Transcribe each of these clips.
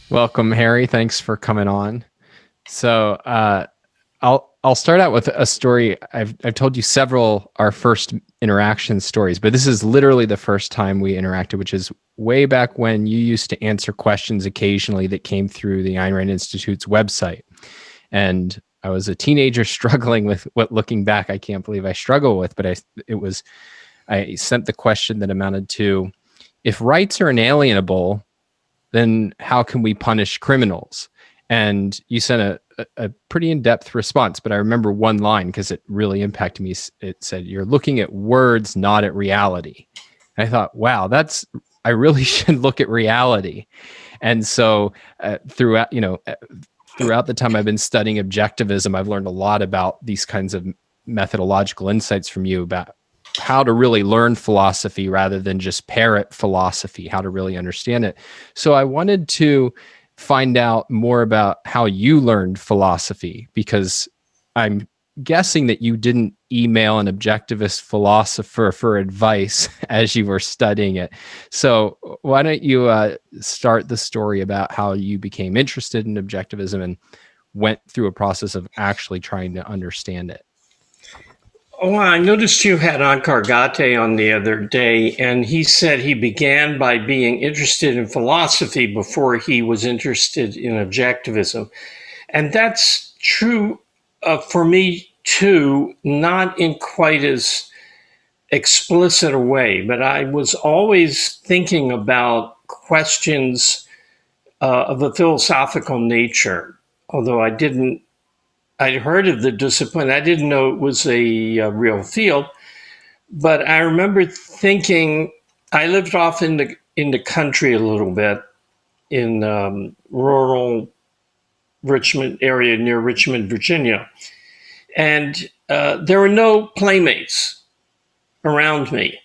Welcome, Harry. Thanks for coming on. So I'll start out with a story. I've told you several our first interaction stories, but this is literally the first time we interacted, which is way back when you used to answer questions occasionally that came through the Ayn Rand Institute's website. And I was a teenager struggling with what, looking back, I can't believe I struggle with, but I sent the question that amounted to, if rights are inalienable, then how can we punish criminals? And you sent a pretty in-depth response, but I remember one line because it really impacted me. It said, "You're looking at words, not at reality." And I thought, wow, I really should look at reality. And so throughout the time I've been studying objectivism, I've learned a lot about these kinds of methodological insights from you about how to really learn philosophy rather than just parrot philosophy, how to really understand it. So I wanted to find out more about how you learned philosophy, because I'm guessing that you didn't email an objectivist philosopher for advice as you were studying it. So why don't you start the story about how you became interested in objectivism and went through a process of actually trying to understand it? Oh, I noticed you had Ankar Gate on the other day, and he said he began by being interested in philosophy before he was interested in objectivism. And that's true for me too, not in quite as explicit a way, but I was always thinking about questions of a philosophical nature, although I'd heard of the discipline. I didn't know it was a real field, but I remember thinking I lived off in the country a little bit in rural Richmond area near Richmond, Virginia, and there were no playmates around me.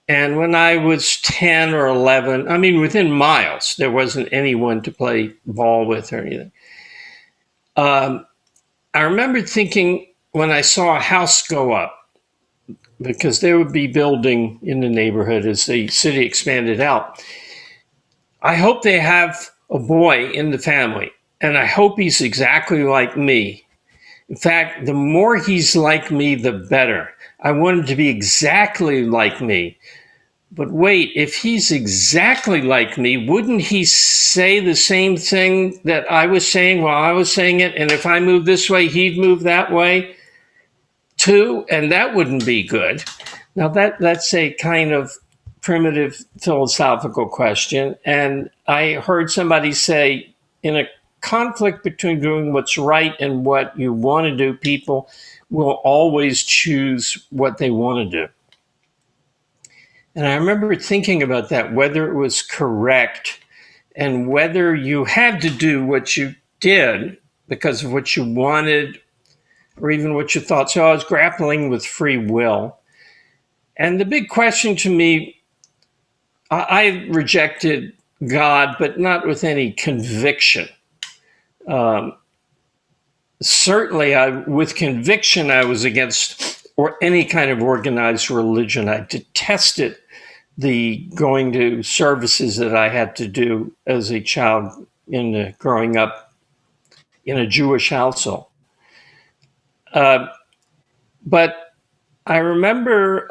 And when I was 10 or 11, I mean, within miles, there wasn't anyone to play ball with or anything. I remember thinking when I saw a house go up, because they would be building in the neighborhood as the city expanded out, I hope they have a boy in the family, and I hope he's exactly like me. In fact, the more he's like me, the better. I want him to be exactly like me. But wait, if he's exactly like me, wouldn't he say the same thing that I was saying while I was saying it? And if I move this way, he'd move that way too, and that wouldn't be good. Now that's a kind of primitive philosophical question. And I heard somebody say, in a conflict between doing what's right and what you want to do, people will always choose what they want to do. And I remember thinking about that, whether it was correct and whether you had to do what you did because of what you wanted or even what you thought. So I was grappling with free will. And the big question to me, I rejected God, but not with any conviction. Certainly, with conviction, I was against or any kind of organized religion. I detested the going to services that I had to do as a child growing up in a Jewish household. But I remember,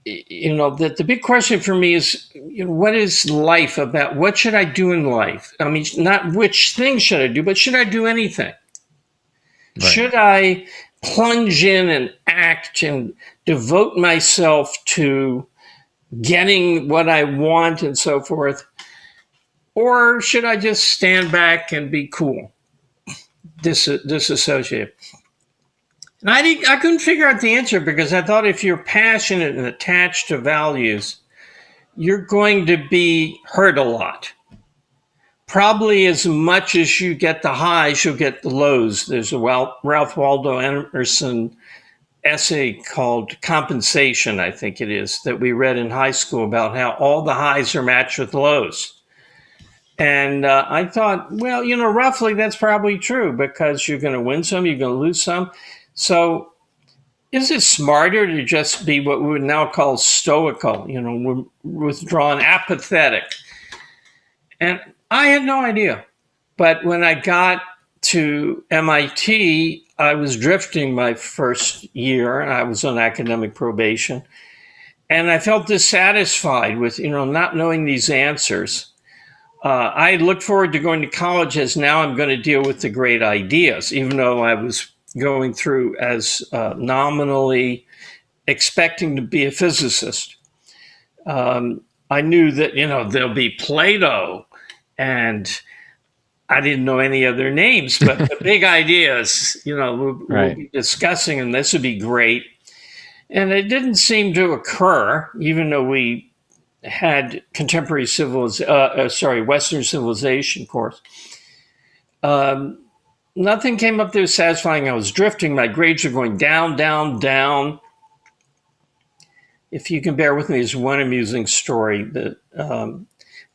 that the big question for me is, what is life about? What should I do in life? I mean, not which thing should I do, but should I do anything? Right. Should I plunge in and act and devote myself to getting what I want and so forth? Or should I just stand back and be cool, disassociate? And I couldn't figure out the answer, because I thought if you're passionate and attached to values, you're going to be hurt a lot. Probably as much as you get the highs, you'll get the lows. There's a Ralph Waldo Emerson essay called Compensation, I think it is, that we read in high school about how all the highs are matched with lows. And I thought, well, roughly that's probably true, because you're going to win some, you're going to lose some. So is it smarter to just be what we would now call stoical, withdrawn, apathetic? And I had no idea. But when I got to MIT, I was drifting my first year, and I was on academic probation. And I felt dissatisfied with, not knowing these answers. I looked forward to going to college as now I'm going to deal with the great ideas, even though I was going through as nominally expecting to be a physicist. I knew that, there'll be Plato, and I didn't know any other names, but the big ideas, we'll be discussing, and this would be great. And it didn't seem to occur, even though we had contemporary Western civilization course. Nothing came up that was satisfying. I was drifting. My grades were going down, down, down. If you can bear with me, there's one amusing story that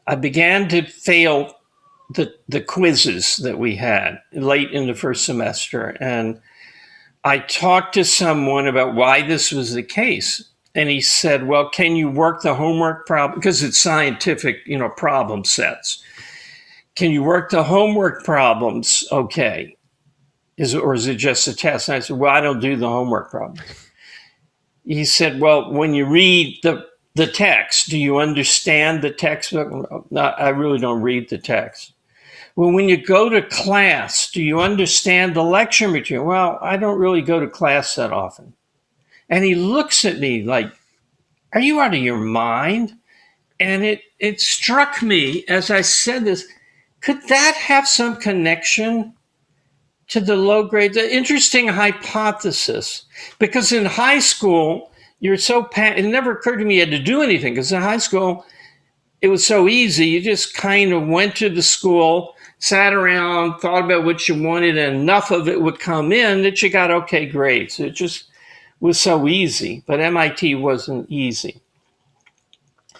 I began to fail the quizzes that we had late in the first semester. And I talked to someone about why this was the case. And he said, well, can you work the homework problem? Because it's scientific, problem sets. Can you work the homework problems okay? Or is it just a test? And I said, well, I don't do the homework problems. He said, well, when you read the text, do you understand the textbook? No, I really don't read the text. Well, when you go to class, do you understand the lecture material? Well, I don't really go to class that often. And he looks at me like, are you out of your mind? And it struck me as I said this, could that have some connection to the low grade? The interesting hypothesis, because in high school, it never occurred to me you had to do anything, because in high school, it was so easy. You just kind of went to the school, sat around, thought about what you wanted, and enough of it would come in that you got okay grades. It just was so easy, but MIT wasn't easy.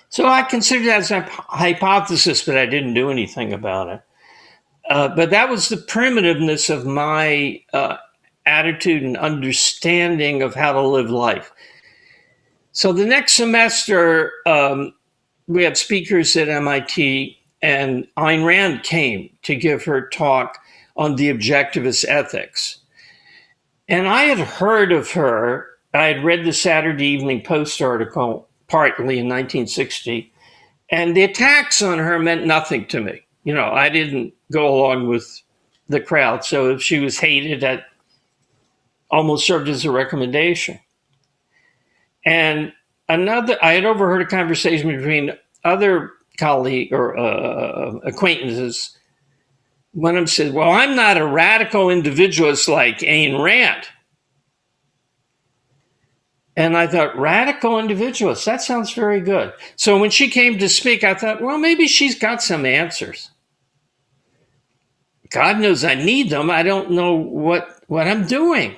So I considered that as a hypothesis, but I didn't do anything about it. But that was the primitiveness of my attitude and understanding of how to live life. So the next semester, we had speakers at MIT, and Ayn Rand came to give her talk on the objectivist ethics. And I had heard of her. I had read the Saturday Evening Post article, partly in 1960, and the attacks on her meant nothing to me. I didn't go along with the crowd. So if she was hated, that almost served as a recommendation. And I had overheard a conversation between other colleague or acquaintances. One of them said, well, I'm not a radical individualist like Ayn Rand. And I thought, radical individualist, that sounds very good. So when she came to speak, I thought, well, maybe she's got some answers. God knows I need them. I don't know what I'm doing.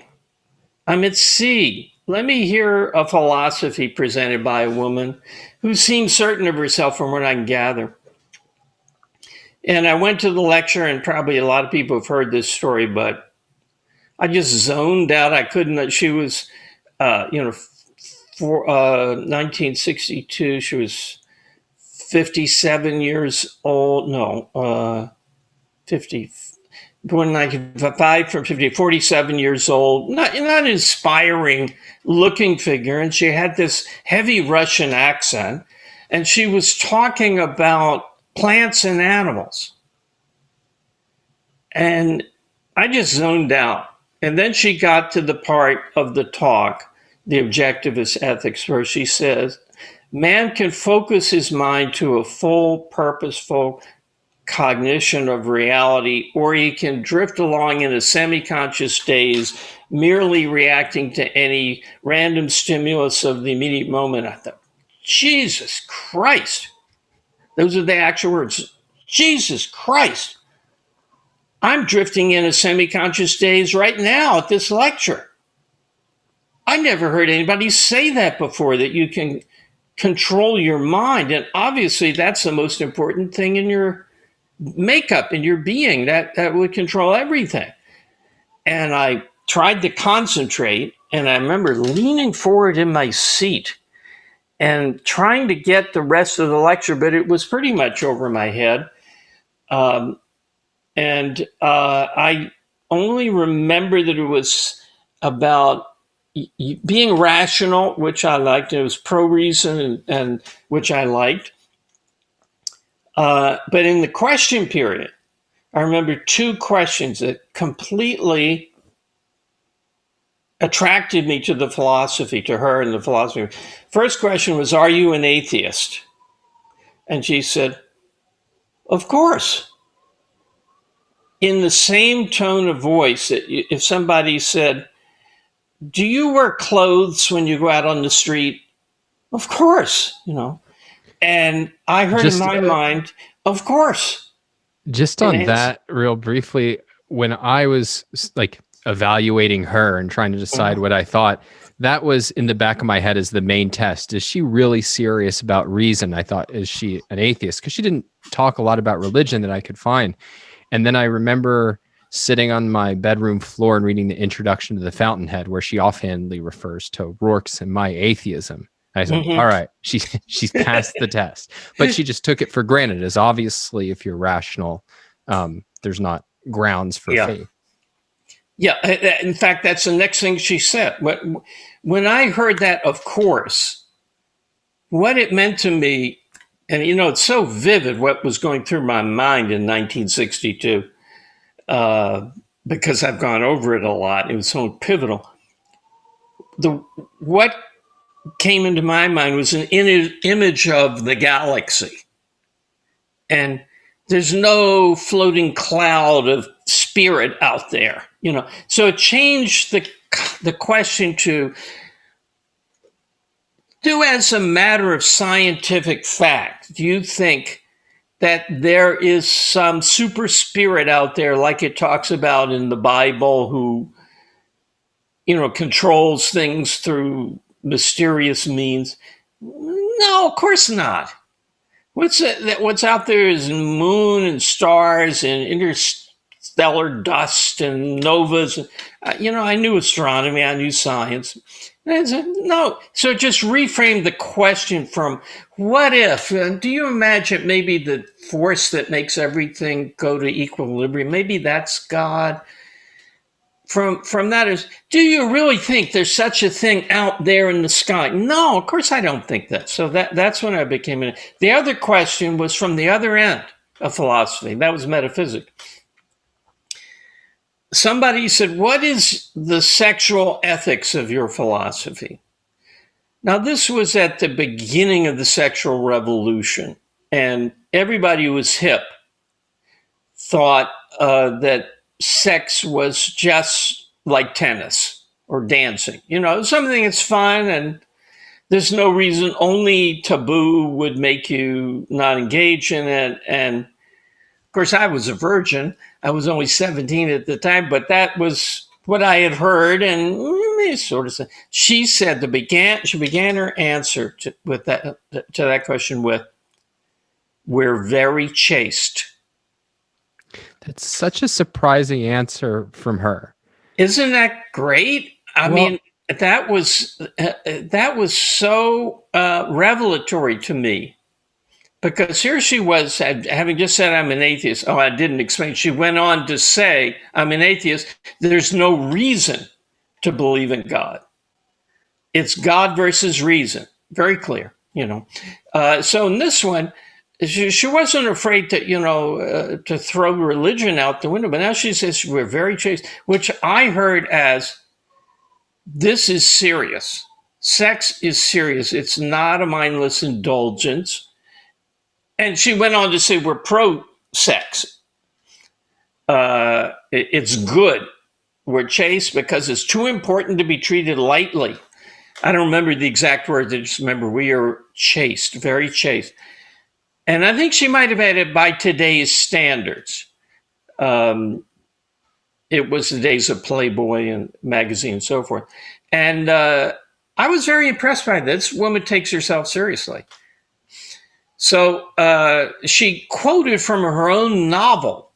I'm at sea. Let me hear a philosophy presented by a woman who seems certain of herself from what I can gather. And I went to the lecture, and probably a lot of people have heard this story, but I just zoned out. I couldn't. She was, for 1962, she was 57 years old. No, 50. Born in 1955 from 50, 47 years old. Not an inspiring looking figure. And she had this heavy Russian accent. And she was talking about plants and animals. And I just zoned out. And then she got to the part of the talk, the objectivist ethics, where she says, man can focus his mind to a full, purposeful cognition of reality, or he can drift along in a semi-conscious daze, merely reacting to any random stimulus of the immediate moment. I thought, Jesus Christ. Those are the actual words. Jesus Christ. I'm drifting in a semi-conscious daze right now at this lecture. I never heard anybody say that before, that you can control your mind. And obviously that's the most important thing in your makeup, in your being, that would control everything. And I tried to concentrate, and I remember leaning forward in my seat and trying to get the rest of the lecture, but it was pretty much over my head. And I only remember that it was about being rational, which I liked. It was pro-reason, and which I liked. But in the question period, I remember two questions that completely attracted me to the philosophy, to her and the philosophy. First question was, "Are you an atheist?" And she said, "Of course." In the same tone of voice that if somebody said, "Do you wear clothes when you go out on the street?" "Of course," And I heard in Just my mind, "Of course." just And on it's, that real briefly, when I was like evaluating her and trying to decide what I thought, that was in the back of my head as the main test. Is she really serious about reason? I thought, is she an atheist? Because she didn't talk a lot about religion that I could find. And then I remember sitting on my bedroom floor and reading the introduction to the Fountainhead, where she offhandedly refers to Rourke's and my atheism. I said, all right, she's passed the test, but she just took it for granted, as obviously, if you're rational, there's not grounds for yeah. faith. Yeah. In fact, that's the next thing she said. When I heard that, of course, what it meant to me, and it's so vivid what was going through my mind in 1962, because I've gone over it a lot. It was so pivotal. What came into my mind was an image of the galaxy. And there's no floating cloud of spirit out there, So it changed the question to, do as a matter of scientific fact, do you think that there is some super spirit out there, like it talks about in the Bible, who, controls things through mysterious means? No, of course not. What's out there is moon and stars and interstellar dust and novas. I knew astronomy, I knew science. And I said, no. So it just reframed the question from what if? Do you imagine maybe the force that makes everything go to equilibrium? Maybe that's God. From that is, do you really think there's such a thing out there in the sky? No, of course I don't think that. So that's when I became in. The other question was from the other end of philosophy. That was metaphysics. Somebody said, what is the sexual ethics of your philosophy? Now, this was at the beginning of the sexual revolution, and everybody who was hip thought that sex was just like tennis or dancing, something that's fun, and there's no reason, only taboo would make you not engage in it. And of course, I was a virgin. I was only 17 at the time, but that was what I had heard. And sort of, she said she began her answer to that question with, "We're very chaste." That's such a surprising answer from her. Isn't that great? I mean, that was so revelatory to me, because here she was, having just said, "I'm an atheist." Oh, I didn't explain. She went on to say, "I'm an atheist. There's no reason to believe in God. It's God versus reason." Very clear, So in this one, she wasn't afraid to, to throw religion out the window. But now she says, "We're very chaste," which I heard as, this is serious. Sex is serious. It's not a mindless indulgence. And she went on to say, "We're pro-sex. It's good. We're chaste because it's too important to be treated lightly." I don't remember the exact words. I just remember we are chaste, very chaste. And I think she might have had it by today's standards. It was the days of Playboy and magazine and so forth. And I was very impressed by this. Woman takes herself seriously. So she quoted from her own novel.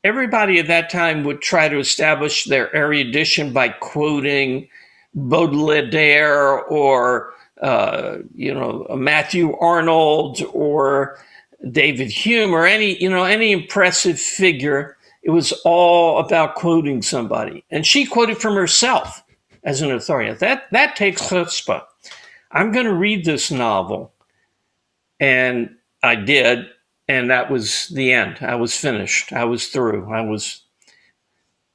Everybody at that time would try to establish their erudition by quoting Baudelaire or Matthew Arnold or David Hume or any impressive figure. It was all about quoting somebody. And she quoted from herself as an authority. That takes chutzpah. I'm going to read this novel. And I did. And that was the end. I was finished. I was through. I was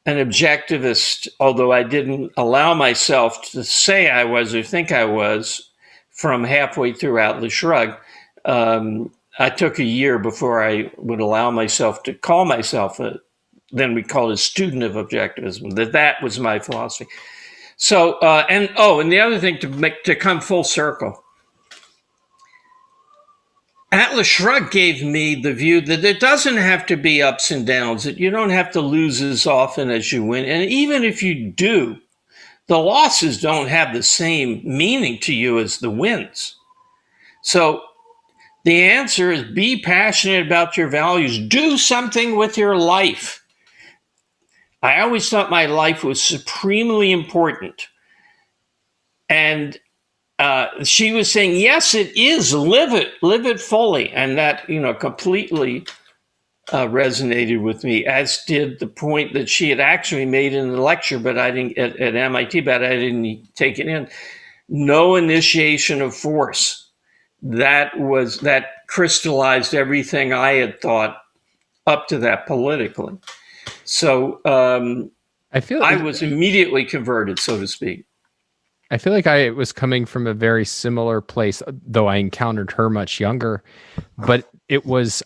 an objectivist, although I didn't allow myself to say I was or think I was from halfway through Atlas Shrugged. I took a year before I would allow myself to call myself then we call it a student of objectivism. That was my philosophy. So, and the other thing to come full circle, Atlas Shrugged gave me the view that it doesn't have to be ups and downs, that you don't have to lose as often as you win. And even if you do, the losses don't have the same meaning to you as the wins. So the answer is be passionate about your values. Do something with your life. I always thought my life was supremely important. And she was saying, yes, it is. Live it fully. And that, completely resonated with me, as did the point that she had actually made in the lecture, but I didn't at MIT, but I didn't take it in. No initiation of force. That crystallized everything I had thought up to that politically. So I was immediately converted, so to speak. I feel like I was coming from a very similar place, though I encountered her much younger. But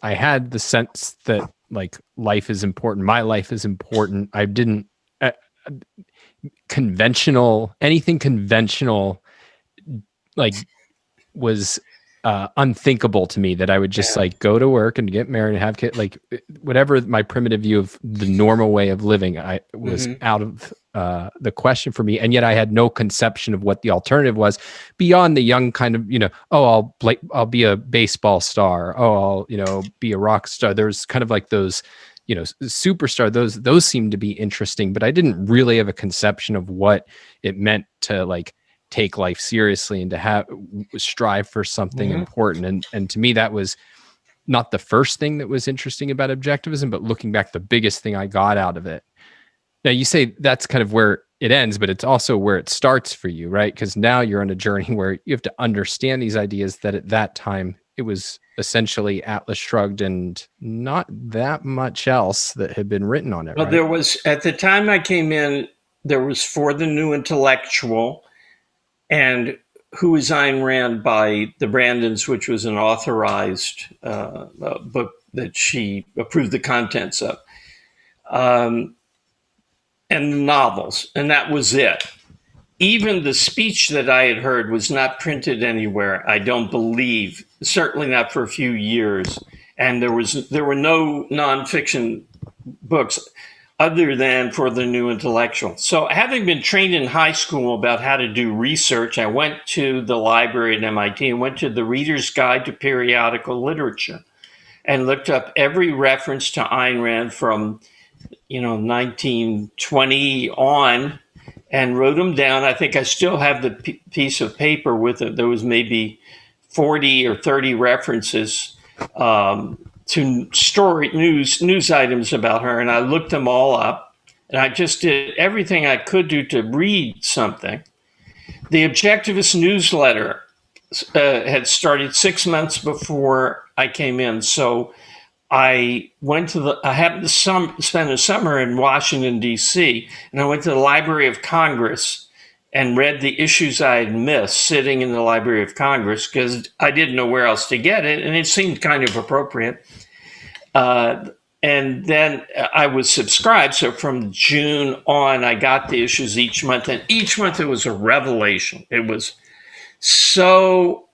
I had the sense that like life is important. My life is important. I didn't anything conventional, like was unthinkable to me, that I would just like go to work and get married and have kids, like whatever my primitive view of the normal way of living, I was out of the question for me. And yet I had no conception of what the alternative was beyond the young kind of, I'll be a baseball star. Oh, I'll be a rock star. There's kind of like those, superstar, those seem to be interesting, but I didn't really have a conception of what it meant to like take life seriously and to strive for something important. And to me, that was not the first thing that was interesting about objectivism, but looking back, the biggest thing I got out of it. Now you say that's kind of where it ends, but it's also where it starts for you, right? Because now you're on a journey where you have to understand these ideas that at that time it was essentially Atlas Shrugged and not that much else that had been written on it. Well, right? There was, at the time I came in, there was For the New Intellectual and Who is Ayn Rand by the Brandons, which was an authorized book that she approved the contents of, and the novels, and that was it. Even the speech that I had heard was not printed anywhere, I don't believe, certainly not for a few years. And there were no nonfiction books other than For the New Intellectual. So having been trained in high school about how to do research, I went to the library at MIT and went to the Reader's Guide to Periodical Literature and looked up every reference to Ayn Rand from 1920 on and wrote them down. I think I still have the piece of paper with it. There was maybe 40 or 30 references to news items about her, and I looked them all up, and I just did everything I could do to read something. The Objectivist newsletter had started 6 months before I came in, so I happened to spend a summer in Washington, D.C., and I went to the Library of Congress and read the issues I had missed sitting in the Library of Congress because I didn't know where else to get it, and it seemed kind of appropriate. And then I was subscribed, so from June on, I got the issues each month, and each month it was a revelation. It was so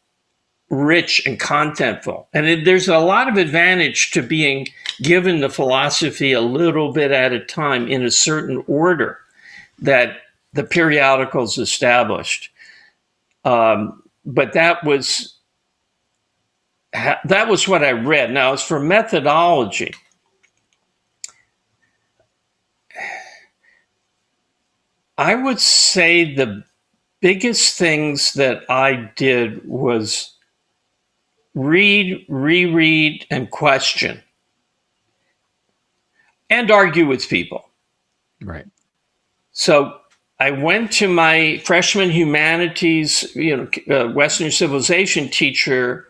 rich and contentful. And there's a lot of advantage to being given the philosophy a little bit at a time in a certain order that the periodicals established. But that was what I read. Now, as for methodology, I would say the biggest things that I did was read, reread, and question, and argue with people. Right. So I went to my freshman humanities, Western civilization teacher,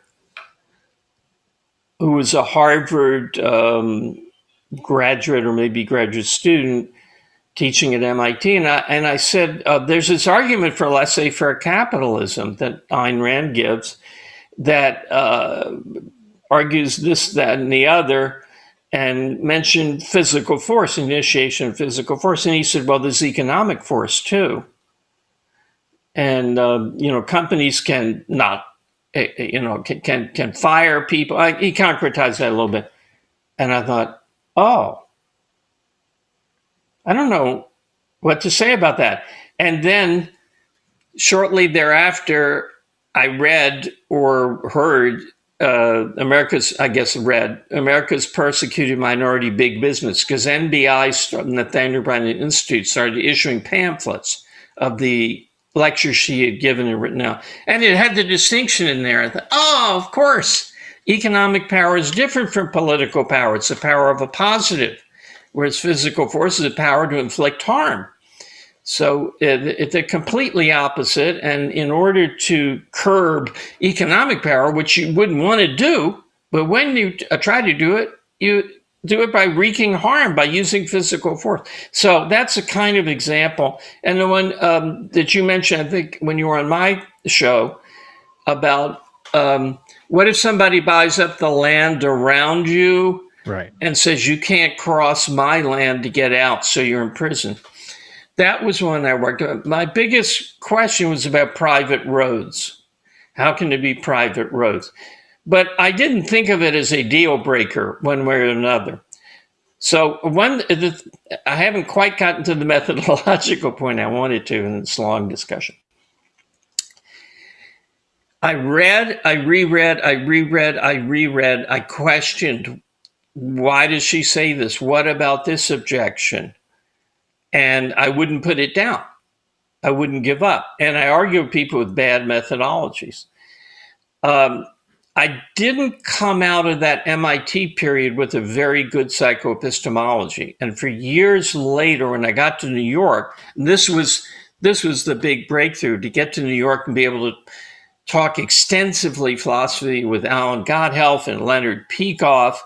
who was a Harvard graduate or maybe graduate student teaching at MIT. And I said, there's this argument for laissez-faire capitalism that Ayn Rand gives that argues this, that, and the other, and mentioned physical force, initiation of physical force. And he said, well, there's economic force too. And, companies can not, can fire people. He concretized that a little bit. And I thought, oh, I don't know what to say about that. And then shortly thereafter, I read or heard America's Persecuted Minority Big Business, because NBI, Nathaniel Bryan Institute, started issuing pamphlets of the lectures she had given and written out. And it had the distinction in there. I thought, oh, of course, economic power is different from political power. It's the power of a positive, whereas physical force is a power to inflict harm. So they're completely opposite. And in order to curb economic power, which you wouldn't want to do, but when you try to do it, you do it by wreaking harm, by using physical force. So that's a kind of example. And the one that you mentioned, I think, when you were on my show, about what if somebody buys up the land around you, right, and says, you can't cross my land to get out, so you're in prison. That was one I worked on. My biggest question was about private roads. How can there be private roads? But I didn't think of it as a deal breaker one way or another. So I haven't quite gotten to the methodological point I wanted to in this long discussion. I read, I reread, I questioned, why does she say this? What about this objection? And I wouldn't put it down. I wouldn't give up. And I argue with people with bad methodologies. I didn't come out of that MIT period with a very good psychoepistemology. And for years later, when I got to New York, this was the big breakthrough, to get to New York and be able to talk extensively philosophy with Alan Gotthelf and Leonard Peikoff,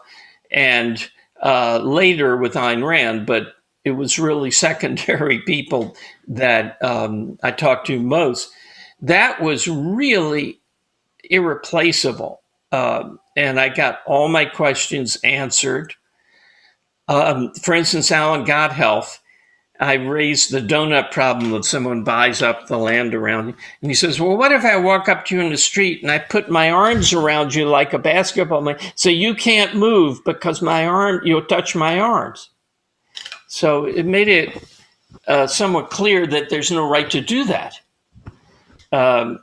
and later with Ayn Rand. But it was really secondary people that I talked to most. That was really irreplaceable. And I got all my questions answered. For instance, Alan Gotthelf, I raised the donut problem if someone buys up the land around you. And he says, well, what if I walk up to you in the street and I put my arms around you like a basketball man, so you can't move because you'll touch my arms. So it made it somewhat clear that there's no right to do that. I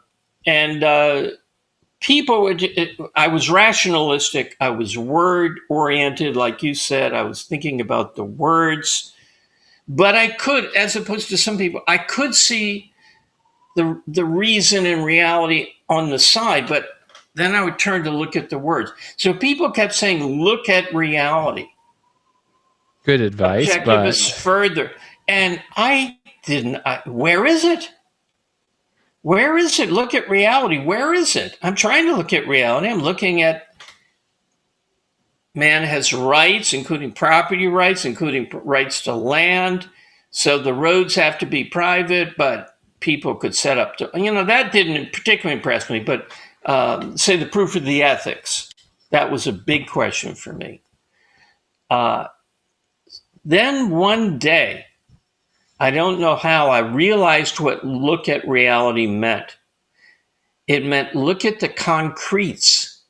was rationalistic. I was word-oriented, like you said. I was thinking about the words. But I could, as opposed to some people, I could see the reason and reality on the side, but then I would turn to look at the words. So people kept saying, look at reality. Good advice. Objectivists further. And I didn't. Where is it? Where is it? Look at reality. Where is it? I'm trying to look at reality. I'm looking at man has rights, including property rights, including rights to land. So the roads have to be private, but people could set up that didn't particularly impress me. But say the proof of the ethics, that was a big question for me. Then one day, I don't know how, I realized what look at reality meant. It meant look at the concretes.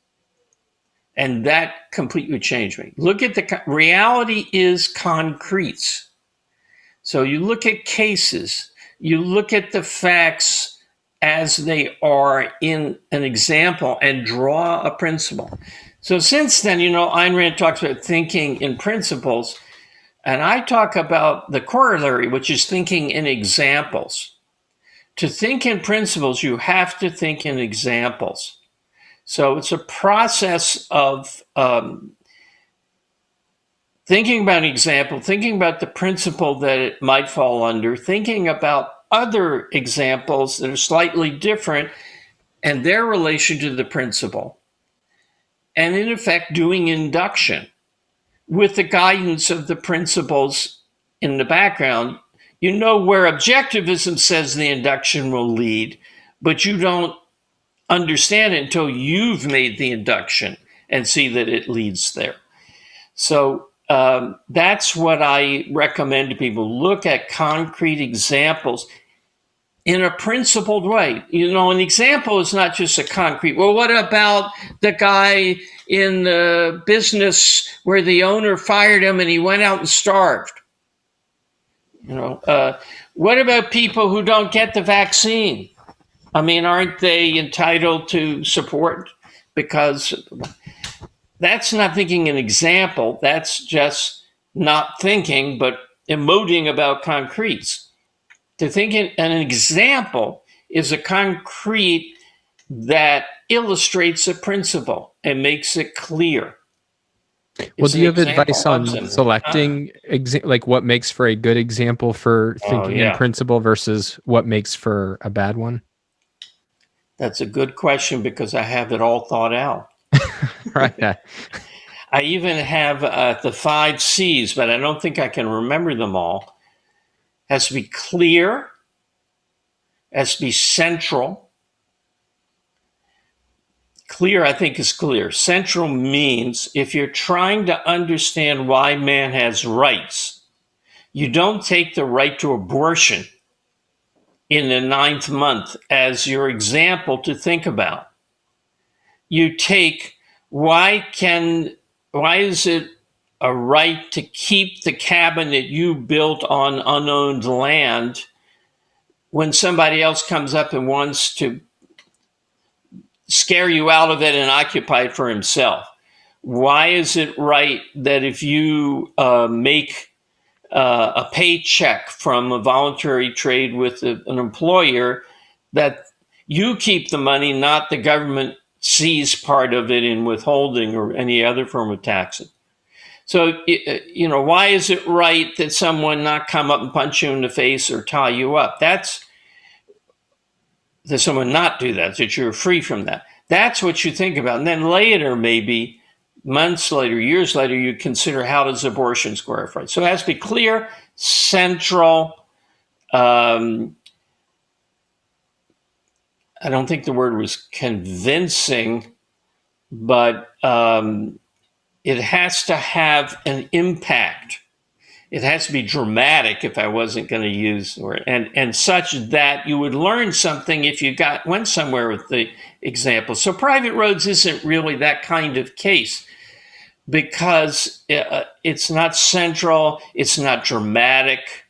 And that completely changed me. Look at reality is concretes. So you look at cases, you look at the facts as they are in an example and draw a principle. So since then, Ayn Rand talks about thinking in principles. And I talk about the corollary, which is thinking in examples. To think in principles, you have to think in examples. So it's a process of thinking about an example, thinking about the principle that it might fall under, thinking about other examples that are slightly different and their relation to the principle, and in effect doing induction with the guidance of the principles in the background. You know where objectivism says the induction will lead, but you don't understand it until you've made the induction and see that it leads there. So that's what I recommend to people. Look at concrete examples in a principled way. You know, an example is not just a concrete, well, what about the guy in the business where the owner fired him and he went out and starved? You know, what about people who don't get the vaccine? I mean, aren't they entitled to support? Because that's not thinking an example. That's just not thinking, but emoting about concretes. To think an example is a concrete that illustrates a principle and makes it clear. Well, do you have advice on selecting like what makes for a good example for thinking in principle versus what makes for a bad one? That's a good question because I have it all thought out. Right. I even have the 5 C's, but I don't think I can remember them all. Has to be clear, has to be central. Clear, I think, is clear. Central means if you're trying to understand why man has rights, you don't take the right to abortion in the 9th month as your example to think about. You take why is it a right to keep the cabin that you built on unowned land when somebody else comes up and wants to scare you out of it and occupy it for himself? Why is it right that if you make a paycheck from a voluntary trade with an employer, that you keep the money, not the government sees part of it in withholding or any other form of taxing? So, you know, why is it right that someone not come up and punch you in the face or tie you up? That someone not do that you're free from that. That's what you think about. And then later, maybe months later, years later, you consider how does abortion square off right? So it has to be clear, central. I don't think the word was convincing, but it has to have an impact. It has to be dramatic, if I wasn't going to use the word, and such that you would learn something if you went somewhere with the example. So private roads isn't really that kind of case because it's not central, it's not dramatic,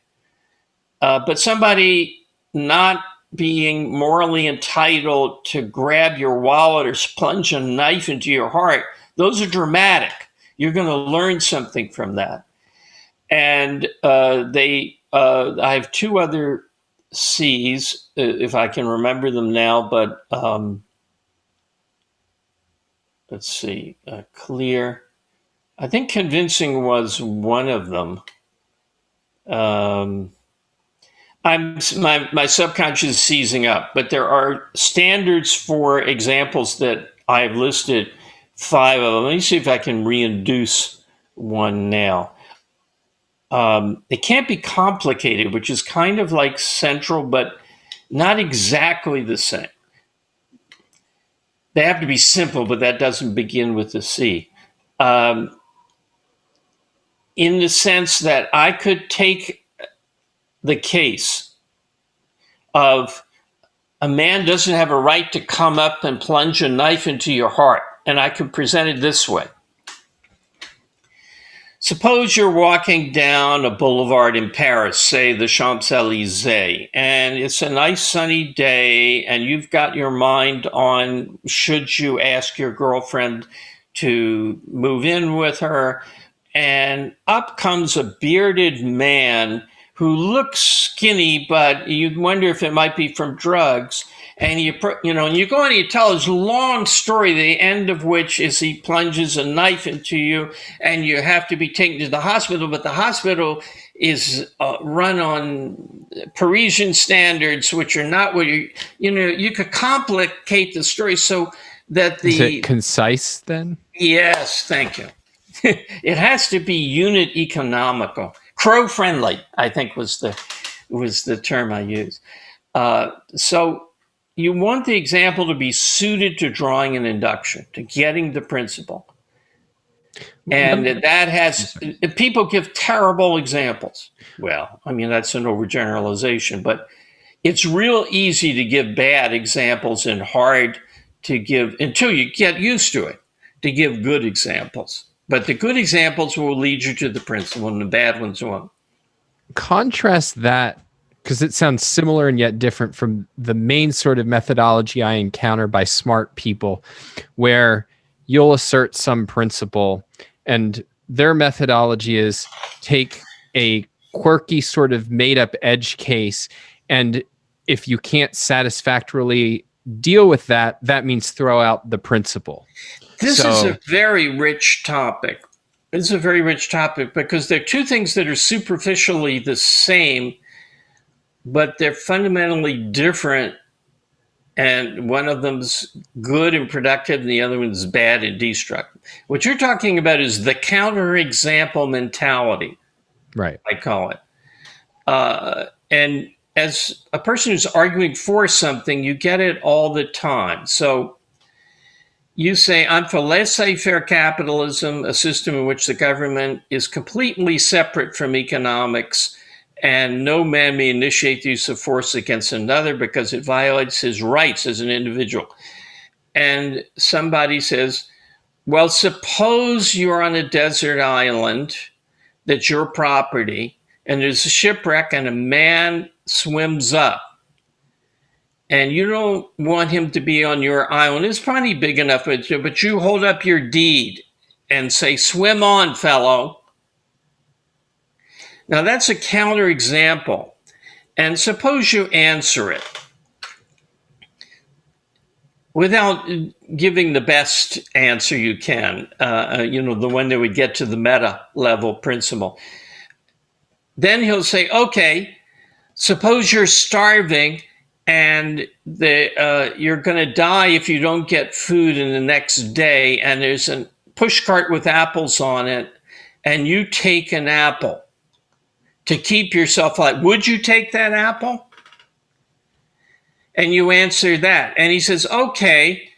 but somebody not being morally entitled to grab your wallet or plunge a knife into your heart, those are dramatic. You're going to learn something from that. And I have 2 other C's, if I can remember them now, but let's see, clear. I think convincing was one of them. My subconscious is seizing up, but there are standards for examples that I've listed 5 of them. Let me see if I can reintroduce one now. It can't be complicated, which is kind of like central, but not exactly the same. They have to be simple, but that doesn't begin with the C. In the sense that I could take the case of a man doesn't have a right to come up and plunge a knife into your heart, and I could present it this way. Suppose you're walking down a boulevard in Paris, say the Champs-Élysées, and it's a nice sunny day, and you've got your mind on should you ask your girlfriend to move in with her, and up comes a bearded man who looks skinny, but you'd wonder if it might be from drugs, And you go and you tell his long story, the end of which is he plunges a knife into you, and you have to be taken to the hospital. But the hospital is run on Parisian standards, which are not what you could complicate the story so that Is it concise then? Yes, thank you. It has to be unit economical, crow friendly, I think was the term I used. So you want the example to be suited to drawing an induction, to getting the principle. And that has, people give terrible examples. Well, I mean, that's an overgeneralization, but it's real easy to give bad examples and hard to give, until you get used to it, to give good examples. But the good examples will lead you to the principle, and the bad ones won't. Contrast that, because it sounds similar and yet different from the main sort of methodology I encounter by smart people, where you'll assert some principle and their methodology is take a quirky sort of made up edge case, and if you can't satisfactorily deal with that, that means throw out the principle. This is a very rich topic. It's a very rich topic because there are two things that are superficially the same, but they're fundamentally different. And one of them's good and productive, and the other one's bad and destructive. What you're talking about is the counterexample mentality, right? I call it. And as a person who's arguing for something, you get it all the time. So you say, I'm for laissez-faire capitalism, a system in which the government is completely separate from economics, and no man may initiate the use of force against another because it violates his rights as an individual. And somebody says, well, suppose you're on a desert island that's your property, and there's a shipwreck and a man swims up. And you don't want him to be on your island. It's probably big enough, but you hold up your deed and say, swim on, fellow. Now, that's a counterexample. And suppose you answer it without giving the best answer you can, the one that would get to the meta level principle. Then he'll say, okay, suppose you're starving and you're going to die if you don't get food in the next day, and there's a pushcart with apples on it, and you take an apple to keep yourself alive. Would you take that apple? And you answer that. And he says, okay.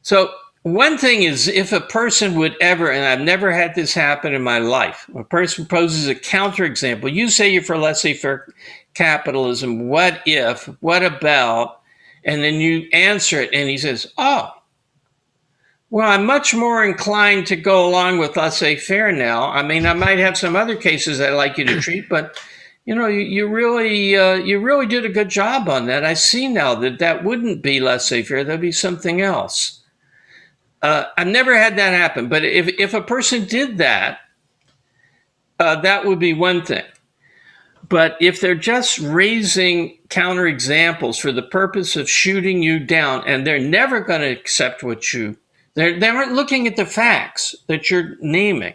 So one thing is, if a person would ever, and I've never had this happen in my life, a person poses a counterexample. You say you're for laissez-faire capitalism. What if, what about? And then you answer it, and he says, oh, well, I'm much more inclined to go along with laissez-faire now. I mean, I might have some other cases I'd like you to treat, but you really did a good job on that. I see now that wouldn't be laissez-faire; that'd be something else. I've never had that happen, but if a person did that, that would be one thing. But if they're just raising counterexamples for the purpose of shooting you down, and they're never going to accept what they aren't looking at the facts that you're naming.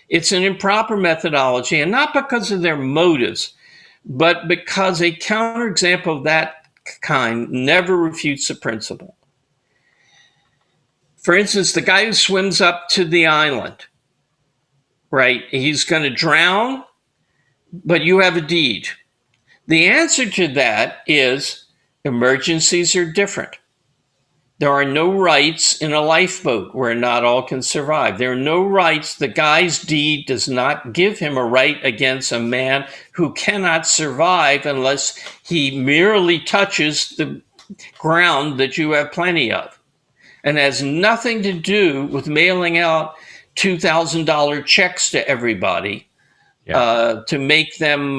It's an improper methodology, and not because of their motives, but because a counterexample of that kind never refutes the principle. For instance, the guy who swims up to the island, right? He's going to drown, but you have a deed. The answer to that is emergencies are different. There are no rights in a lifeboat where not all can survive. There are no rights. The guy's deed does not give him a right against a man who cannot survive unless he merely touches the ground that you have plenty of. And has nothing to do with mailing out $2,000 checks to everybody to make them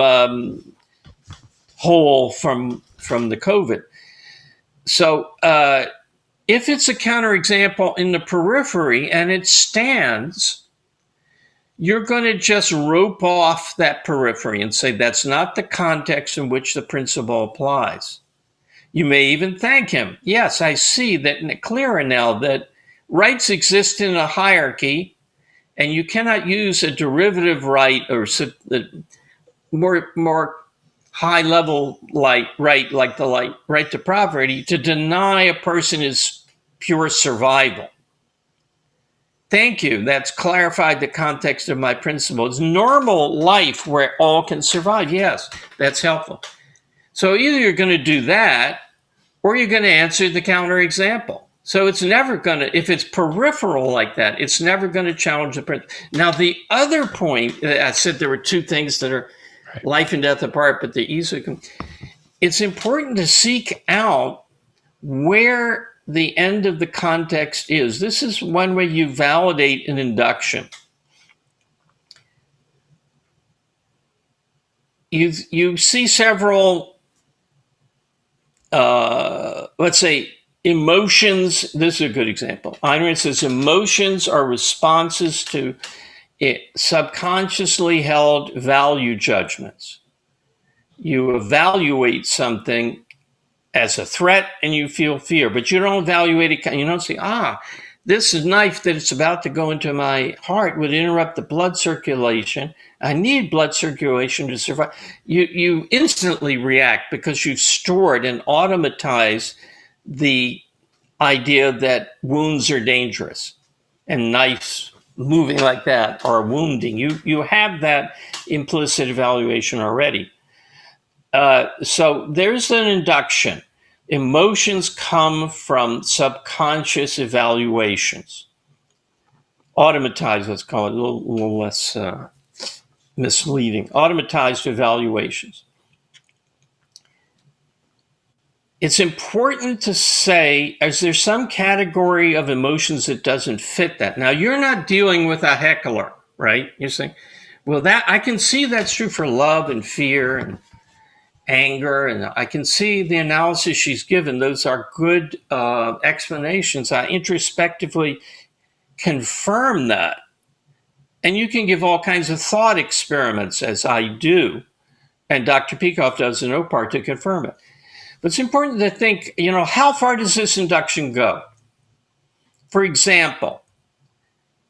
whole from the COVID. So, if it's a counterexample in the periphery and it stands, you're going to just rope off that periphery and say that's not the context in which the principle applies. You may even thank him. Yes, I see that clearer now that rights exist in a hierarchy, and you cannot use a derivative right or more high level right like the right to property to deny a person his pure survival. Thank you. That's clarified the context of my principle. It's normal life where all can survive. Yes, that's helpful. So either you're going to do that or you're going to answer the counterexample. So it's never going to, if it's peripheral like that, it's never going to challenge the principle. Now, the other point, I said there were two things that are life and death apart, but the easily, it's important to seek out where the end of the context is. This is one way you validate an induction. You see several, let's say, emotions. This is a good example. Einstein says emotions are responses to subconsciously held value judgments. You evaluate something as a threat and you feel fear, but you don't evaluate it. You don't say, this knife that it's about to go into my heart would interrupt the blood circulation. I need blood circulation to survive. You instantly react because you've stored and automatized the idea that wounds are dangerous and knives moving like that are wounding. You have that implicit evaluation already. So there's an induction. Emotions come from subconscious evaluations. Automatized, let's call it, a little less misleading. Automatized evaluations. It's important to say, is there some category of emotions that doesn't fit that? Now, you're not dealing with a heckler, right? You're saying, well, that I can see that's true for love and fear and anger, and I can see the analysis she's given. Those are good explanations. I introspectively confirm that. And you can give all kinds of thought experiments, as I do, and Dr. Peikoff does in OPAR to confirm it. But it's important to think, how far does this induction go? For example,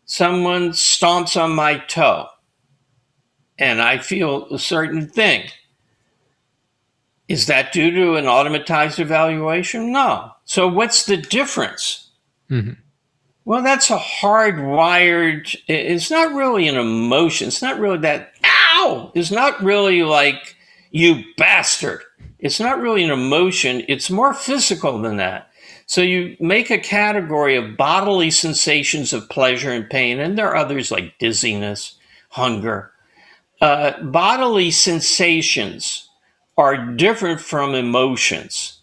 someone stomps on my toe, and I feel a certain thing. Is that due to an automatized evaluation? No. So what's the difference? Mm-hmm. Well, that's a hardwired, it's not really an emotion. It's not really that, ow! It's not really like, you bastard. It's not really an emotion. It's more physical than that. So you make a category of bodily sensations of pleasure and pain, and there are others like dizziness, hunger. Bodily sensations are different from emotions.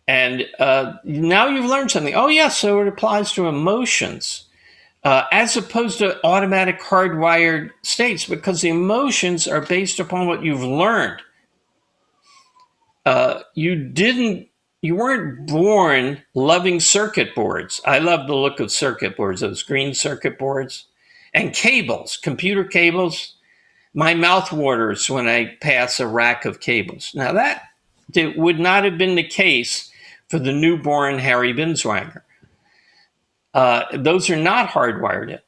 And now you've learned something. Oh, yeah, so it applies to emotions as opposed to automatic hardwired states, because the emotions are based upon what you've learned. You weren't born loving circuit boards. I love the look of circuit boards, those green circuit boards, and cables, computer cables. My mouth waters when I pass a rack of cables. Now that would not have been the case for the newborn Harry Binswanger. Those are not hardwired in.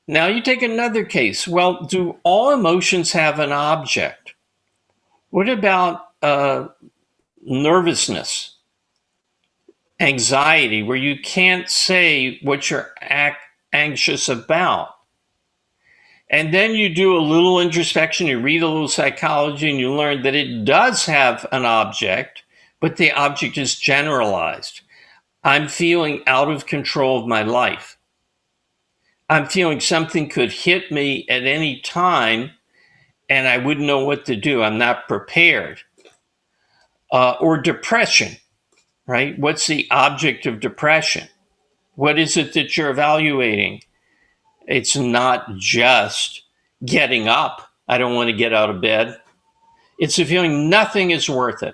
Now you take another case. Well, do all emotions have an object? What about nervousness, anxiety, where you can't say what you're anxious about? And then you do a little introspection, you read a little psychology, and you learn that it does have an object, but the object is generalized. I'm feeling out of control of my life. I'm feeling something could hit me at any time, and I wouldn't know what to do. I'm not prepared. Or depression, right? What's the object of depression? What is it that you're evaluating? It's not just getting up. I don't want to get out of bed. It's a feeling nothing is worth it.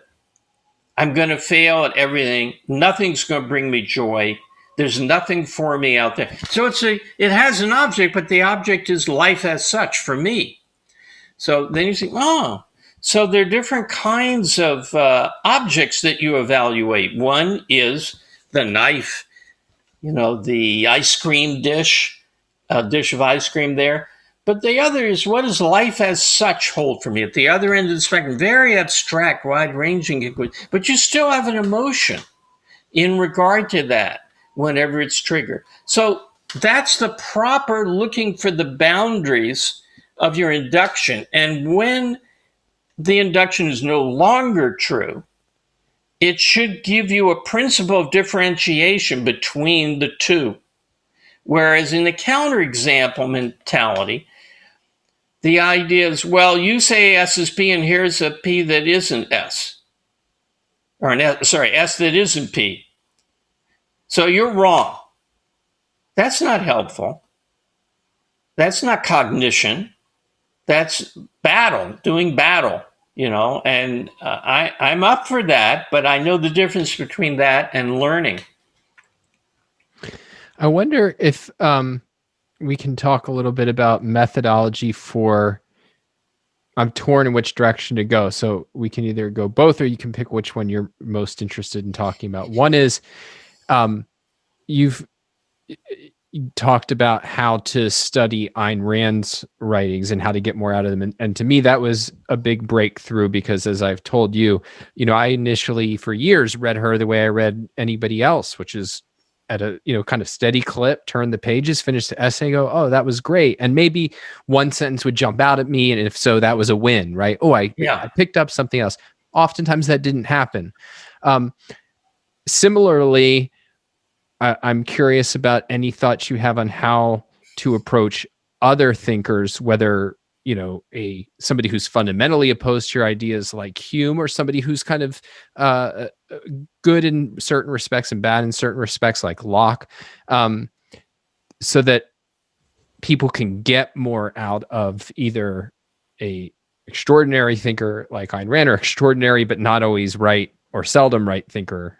I'm going to fail at everything. Nothing's going to bring me joy. There's nothing for me out there. So it has an object, but the object is life as such for me. So then you think, So there are different kinds of objects that you evaluate. One is the knife, the ice cream dish, a dish of ice cream there. But the other is, what does life as such hold for me? At the other end of the spectrum, very abstract, wide-ranging, but you still have an emotion in regard to that whenever it's triggered. So that's the proper looking for the boundaries of your induction. And when the induction is no longer true, it should give you a principle of differentiation between the two. Whereas in the counterexample mentality, the idea is, well, you say S is P and here's a P that isn't S. Or S that isn't P. So you're wrong. That's not helpful. That's not cognition. That's doing battle, and I'm up for that, but I know the difference between that and learning. I wonder if we can talk a little bit about methodology for, I'm torn in which direction to go. So we can either go both, or you can pick which one you're most interested in talking about. One is you've talked about how to study Ayn Rand's writings and how to get more out of them. And to me, that was a big breakthrough because, as I've told you, I initially for years read her the way I read anybody else, which is at a, kind of steady clip, turn the pages, finish the essay, go, oh, that was great. And maybe one sentence would jump out at me. And if so, that was a win, right? Oh, I picked up something else. Oftentimes that didn't happen. Similarly, I'm curious about any thoughts you have on how to approach other thinkers, whether, somebody who's fundamentally opposed to your ideas like Hume, or somebody who's kind of good in certain respects and bad in certain respects like Locke, so that people can get more out of either a extraordinary thinker like Ayn Rand, or extraordinary but not always right or seldom right thinker.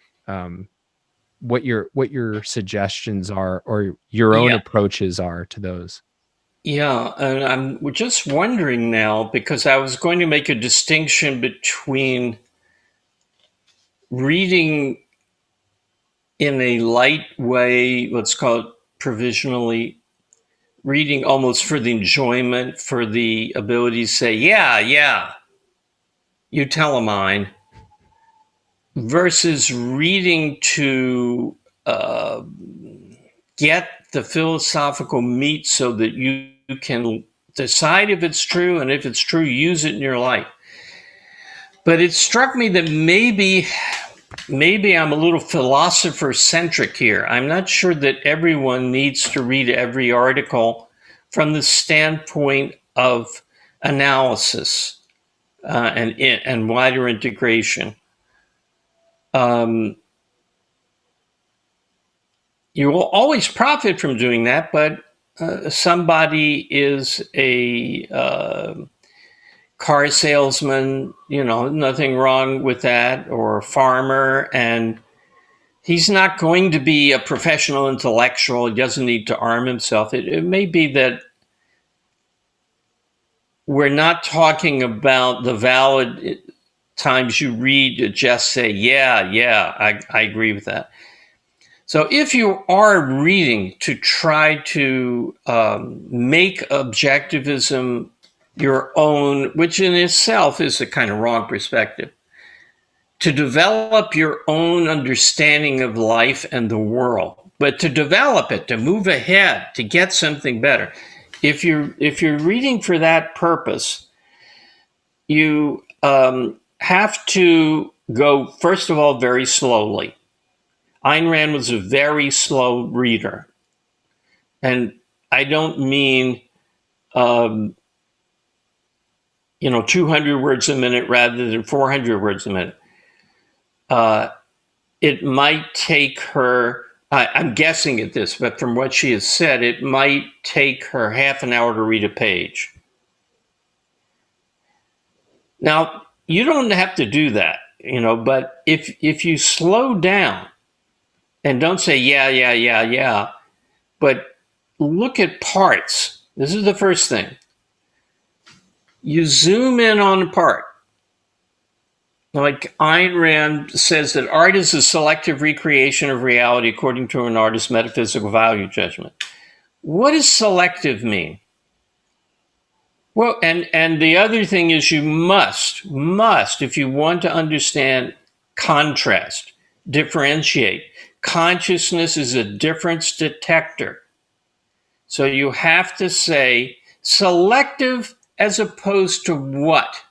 What your suggestions are, or your own approaches are to those. Yeah, and I'm just wondering now, because I was going to make a distinction between reading in a light way, let's call it provisionally, reading almost for the enjoyment, for the ability to say, yeah, you tell 'em mine, versus reading to get the philosophical meat so that you can decide if it's true, and if it's true, use it in your life. But it struck me that maybe I'm a little philosopher-centric here. I'm not sure that everyone needs to read every article from the standpoint of analysis and wider integration. You will always profit from doing that, but somebody is a car salesman, nothing wrong with that, or a farmer, and he's not going to be a professional intellectual. He doesn't need to arm himself. It may be that we're not talking about the valid times you read to just say, I agree with that. So if you are reading to try to make objectivism your own, which in itself is a kind of wrong perspective, to develop your own understanding of life and the world, but to develop it, to move ahead, to get something better. If you're reading for that purpose, you have to go, first of all, very slowly. Ayn Rand was a very slow reader. And I don't mean, 200 words a minute rather than 400 words a minute. It might take her, I'm guessing at this, but from what she has said, it might take her half an hour to read a page. Now, you don't have to do that, but if you slow down and don't say, yeah, but look at parts. This is the first thing. You zoom in on a part. like Ayn Rand says that art is a selective recreation of reality according to an artist's metaphysical value judgment. What does selective mean? Well, and the other thing is you must, if you want to understand contrast, differentiate. Consciousness is a difference detector. So you have to say selective as opposed to what?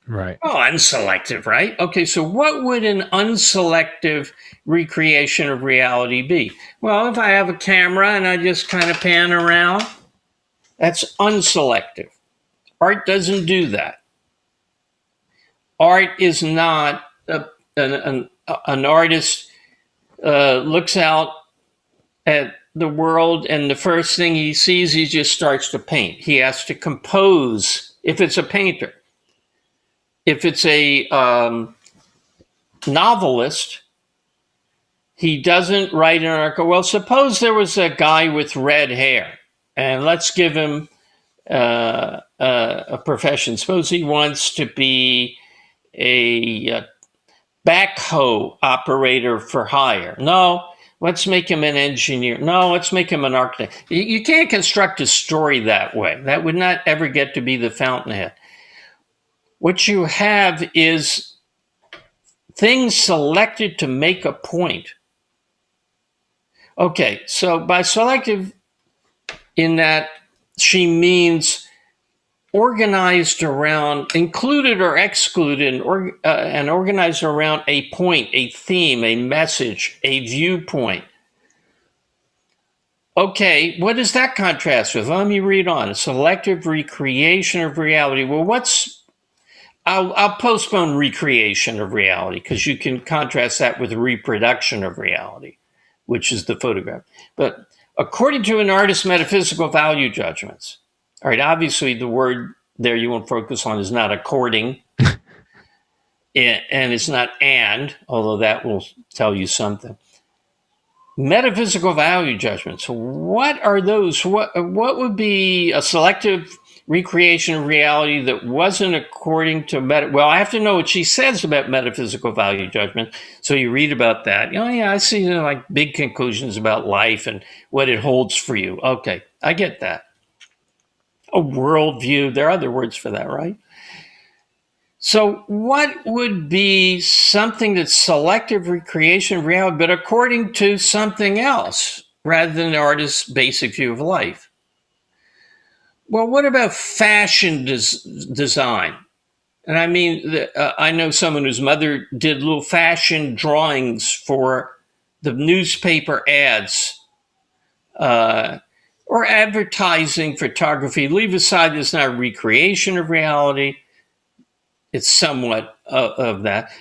Right. Oh, unselective, right? Okay, so what would an unselective recreation of reality be? Well, if I have a camera and I just kind of pan around, that's unselective. Art doesn't do that. Art is not an artist looks out at the world and the first thing he sees, he just starts to paint. He has to compose if it's a painter. If it's a novelist, he doesn't write an article. Well, suppose there was a guy with red hair, and let's give him a profession. Suppose he wants to be a backhoe operator for hire. No, let's make him an engineer. No, let's make him an architect. You can't construct a story that way. That would not ever get to be the fountainhead. What you have is things selected to make a point. Okay, so by selective, in that she means organized around, included or excluded, and organized around a point, a theme, a message, a viewpoint. Okay, what does that contrast with? Let me read on. A selective recreation of reality. Well, I'll postpone recreation of reality because you can contrast that with reproduction of reality, which is the photograph. But according to an artist's metaphysical value judgments, all right, obviously the word there you want to focus on is not according, and it's not and, although that will tell you something. Metaphysical value judgments, what are those? What would be a selective recreation of reality that wasn't according to well, I have to know what she says about metaphysical value judgment. So you read about that. Oh yeah, I see like big conclusions about life and what it holds for you. Okay, I get that. A worldview. There are other words for that, right? So what would be something that's selective recreation of reality, but according to something else rather than the artist's basic view of life? Well, what about fashion design? And I mean, I know someone whose mother did little fashion drawings for the newspaper ads or advertising photography. Leave aside, it's not a recreation of reality. It's somewhat of that.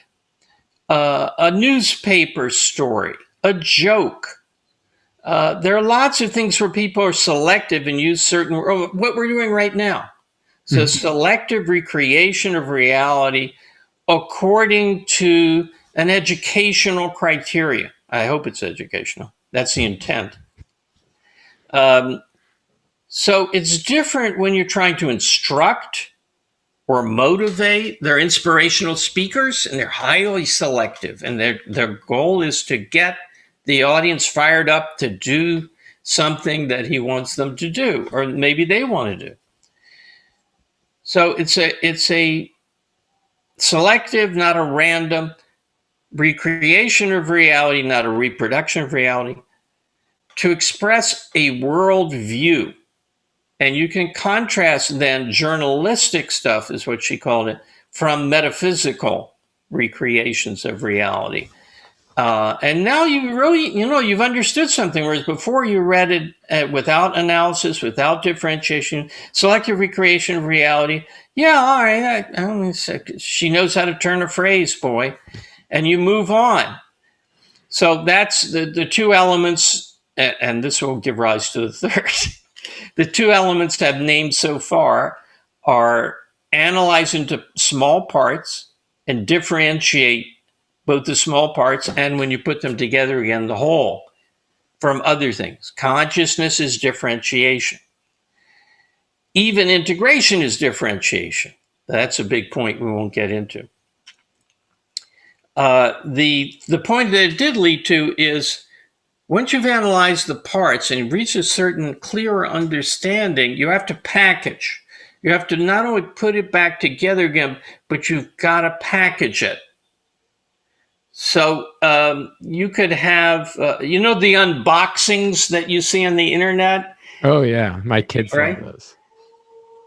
A newspaper story, a joke. There are lots of things where people are selective and use certain, what we're doing right now. So selective recreation of reality according to an educational criteria. I hope it's educational. That's the intent. So it's different when you're trying to instruct or motivate. They're inspirational speakers and they're highly selective. And their goal is to get the audience fired up to do something that he wants them to do, or maybe they want to do. So it's a selective, not a random recreation of reality, not a reproduction of reality, to express a worldview. And you can contrast then journalistic stuff, is what she called it, from metaphysical recreations of reality. And now you really, you've understood something, whereas before you read it without analysis, without differentiation, selective recreation of reality. Yeah, all right. She knows how to turn a phrase, boy. And you move on. So that's the two elements, and this will give rise to the third. The two elements I've named so far are analyze into small parts and differentiate both the small parts and, when you put them together again, the whole from other things. Consciousness is differentiation. Even integration is differentiation. That's a big point we won't get into. The point that it did lead to is once you've analyzed the parts and reach a certain clearer understanding, you have to package. You have to not only put it back together again, but you've got to package it. So you could have, you know, the unboxings that you see on the internet? Oh, yeah. My kids love those.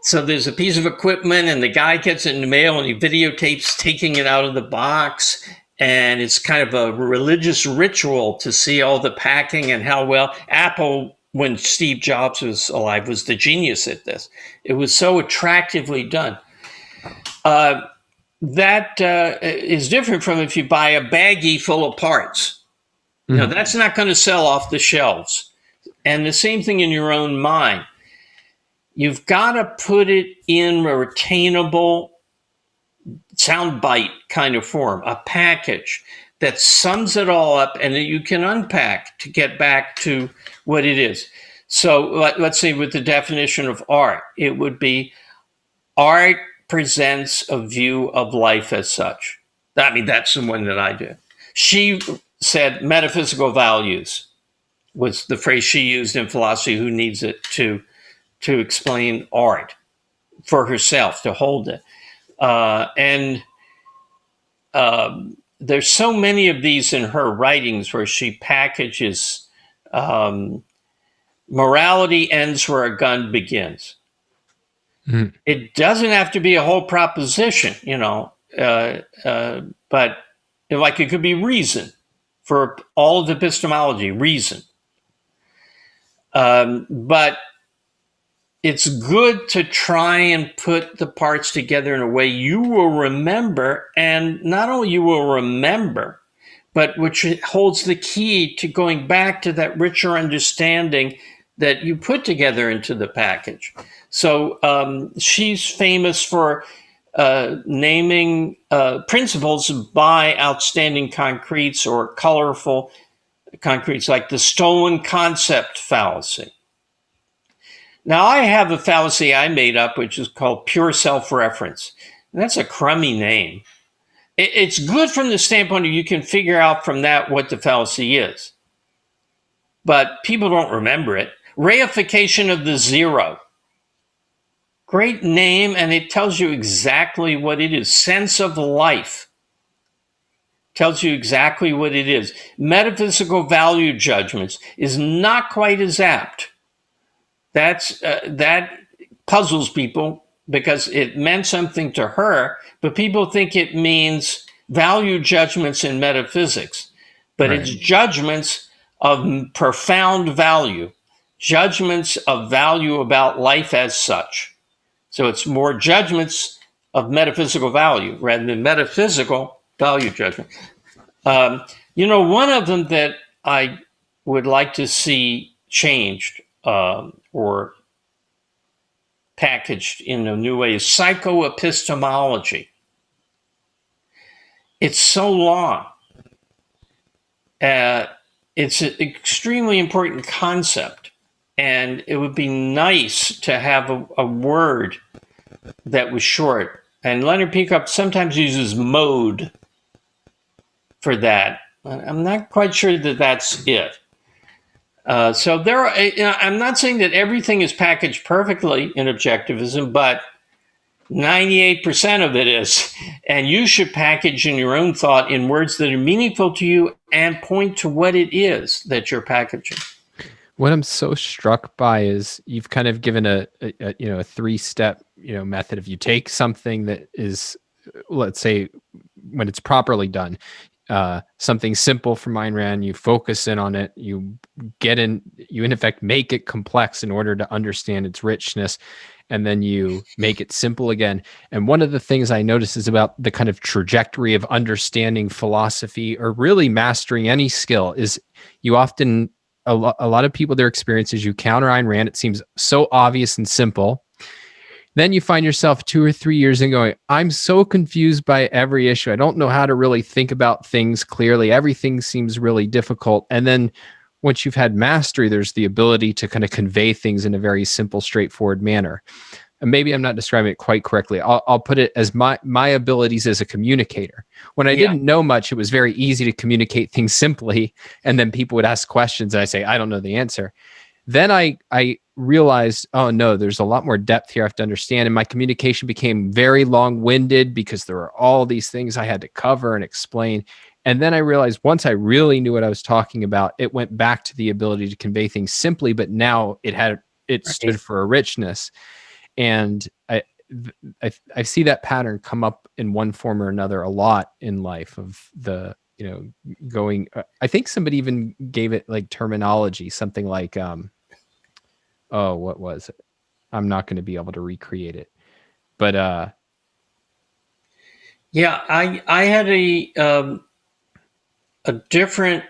So there's a piece of equipment and the guy gets it in the mail and he videotapes taking it out of the box. And it's kind of a religious ritual to see all the packing and how well Apple, when Steve Jobs was alive, was the genius at this. It was so attractively done. That is different from if you buy a baggie full of parts. Mm-hmm. You know, that's not going to sell off the shelves. And the same thing in your own mind. You've got to put it in a retainable soundbite kind of form, a package that sums it all up and that you can unpack to get back to what it is. So let's say with the definition of art, it would be art presents a view of life as such. I mean, that's the one that I did. She said metaphysical values was the phrase she used in philosophy. Who needs it to explain art for herself, to hold it? There's so many of these in her writings where she packages morality ends where a gun begins. Mm. It doesn't have to be a whole proposition, you know, but like it could be reason for all of epistemology, reason. But it's good to try and put the parts together in a way you will remember, and not only you will remember, but which holds the key to going back to that richer understanding that you put together into the package. So she's famous for naming principles by outstanding concretes or colorful concretes, like the stolen concept fallacy. Now, I have a fallacy I made up, which is called pure self-reference. And that's a crummy name. It's good from the standpoint of you can figure out from that what the fallacy is. But people don't remember it. Reification of the zero. Great name, and it tells you exactly what it is. Sense of life. Tells you exactly what it is. Metaphysical value judgments is not quite as apt. That puzzles people because it meant something to her, but people think it means value judgments in metaphysics. But right. It's judgments of profound value, judgments of value about life as such. So it's more judgments of metaphysical value rather than metaphysical value judgment. You know, one of them that I would like to see changed or packaged in a new way is psychoepistemology. It's so long. It's an extremely important concept, and it would be nice to have a word that was short. And Leonard Peacock sometimes uses mode for that. I'm not quite sure that that's it. So there are, you know, I'm not saying that everything is packaged perfectly in objectivism, but 98% of it is. And you should package in your own thought in words that are meaningful to you and point to what it is that you're packaging. What I'm so struck by is you've kind of given a three-step, method. If you take something that is, let's say, when it's properly done, something simple from Ayn Rand, you focus in on it, you in effect make it complex in order to understand its richness, and then you make it simple again. And one of the things I notice is about the kind of trajectory of understanding philosophy or really mastering any skill is you often, a lot of people, their experiences, you counter Ayn Rand, it seems so obvious and simple. Then you find yourself 2 or 3 years in going, I'm so confused by every issue. I don't know how to really think about things clearly. Everything seems really difficult. And then once you've had mastery, there's the ability to kind of convey things in a very simple, straightforward manner. and maybe I'm not describing it quite correctly. I'll put it as my abilities as a communicator. When I didn't know much, it was very easy to communicate things simply, and then people would ask questions, and I say, I don't know the answer. Then I realized, oh no, there's a lot more depth here I have to understand. And my communication became very long-winded because there were all these things I had to cover and explain. And then I realized once I really knew what I was talking about, it went back to the ability to convey things simply, but now it stood for a richness. And I see that pattern come up in one form or another a lot in life of the, going, I think somebody even gave it like terminology, something like, what was it? I'm not going to be able to recreate it, but, I had a different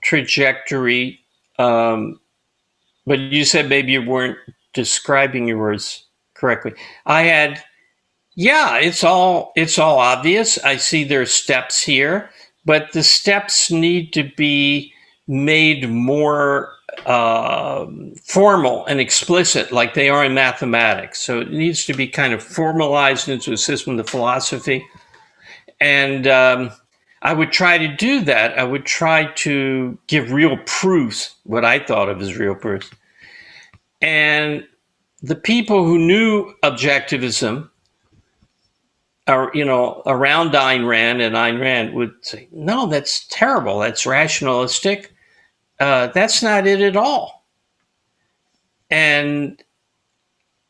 trajectory, but you said maybe you weren't describing yours correctly. I had, it's all obvious. I see there's steps here, but the steps need to be made more formal and explicit, like they are in mathematics. So it needs to be kind of formalized into a system of philosophy. And I would try to do that. I would try to give real proofs, what I thought of as real proofs. And the people who knew objectivism, around Ayn Rand, and Ayn Rand would say, no, that's terrible. That's rationalistic. That's not it at all. And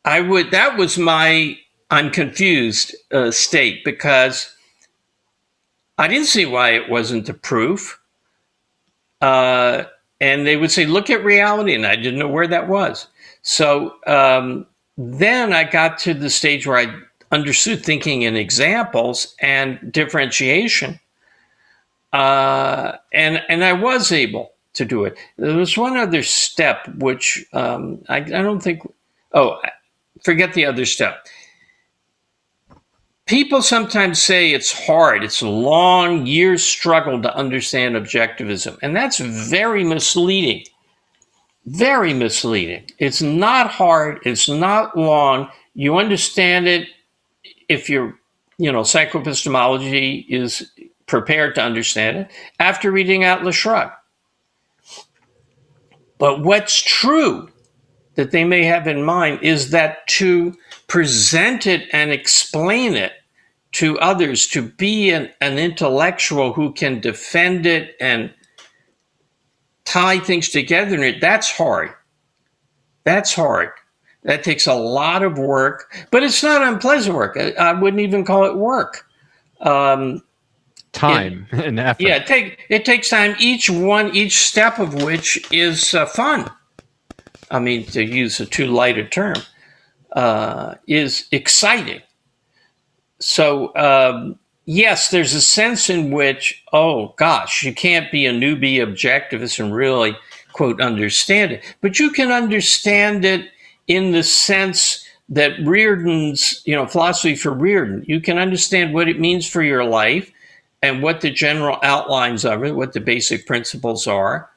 that was my I'm confused state, because I didn't see why it wasn't the proof. And they would say, look at reality. And I didn't know where that was. So then I got to the stage where I understood thinking in examples and differentiation. And I was able to do it. There was one other step, which I don't think, forget the other step. People sometimes say it's hard. It's a long, years struggle to understand objectivism. And that's very misleading. Very misleading. It's not hard. It's not long. You understand it if your, psychoepistemology is prepared to understand it after reading Atlas Shrugged. But what's true that they may have in mind is that to present it and explain it to others, to be an intellectual who can defend it and tie things together in it, that's hard. That's hard. That takes a lot of work, but it's not unpleasant work. I wouldn't even call it work. Time and effort. Yeah, it takes time. Each step of which is fun. I mean, to use a too light a term, is exciting. So, yes, there's a sense in which, oh gosh, you can't be a newbie objectivist and really, quote, understand it. But you can understand it in the sense that Reardon's, philosophy for Reardon, you can understand what it means for your life and what the general outlines of it, what the basic principles are.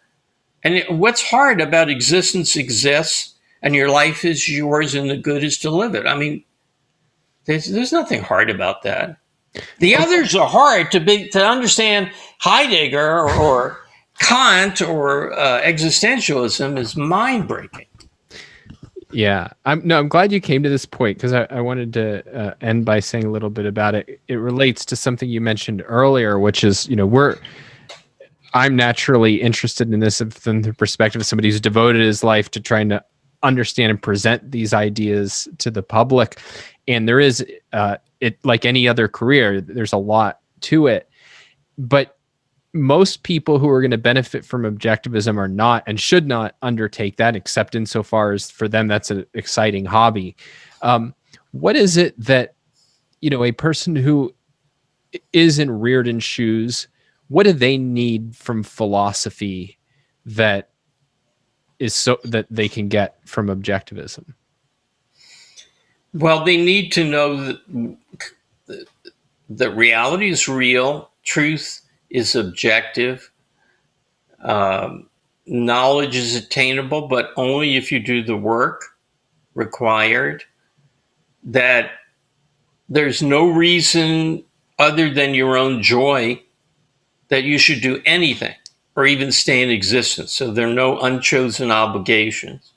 And what's hard about existence exists and your life is yours and the good is to live it. I mean, there's nothing hard about that. The others are hard to understand. Heidegger or Kant or existentialism is mind-breaking. Yeah, I'm glad you came to this point, because I wanted to end by saying a little bit about it. It relates to something you mentioned earlier, which is, I'm naturally interested in this from the perspective of somebody who's devoted his life to trying to understand and present these ideas to the public. And there is, like any other career, there's a lot to it. But most people who are going to benefit from objectivism are not and should not undertake that, except insofar as for them that's an exciting hobby. What is it that, a person who is in Reardon's shoes, what do they need from philosophy that is so that they can get from objectivism? Well, they need to know that reality is real, truth is objective, knowledge is attainable, but only if you do the work required. that there's no reason other than your own joy that you should do anything or even stay in existence. So there are no unchosen obligations.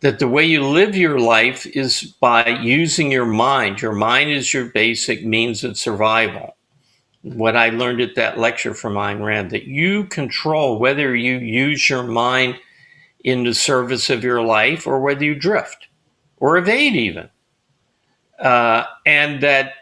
That the way you live your life is by using your mind. Your mind is your basic means of survival. What I learned at that lecture from Ayn Rand, that you control whether you use your mind in the service of your life or whether you drift or evade even. And that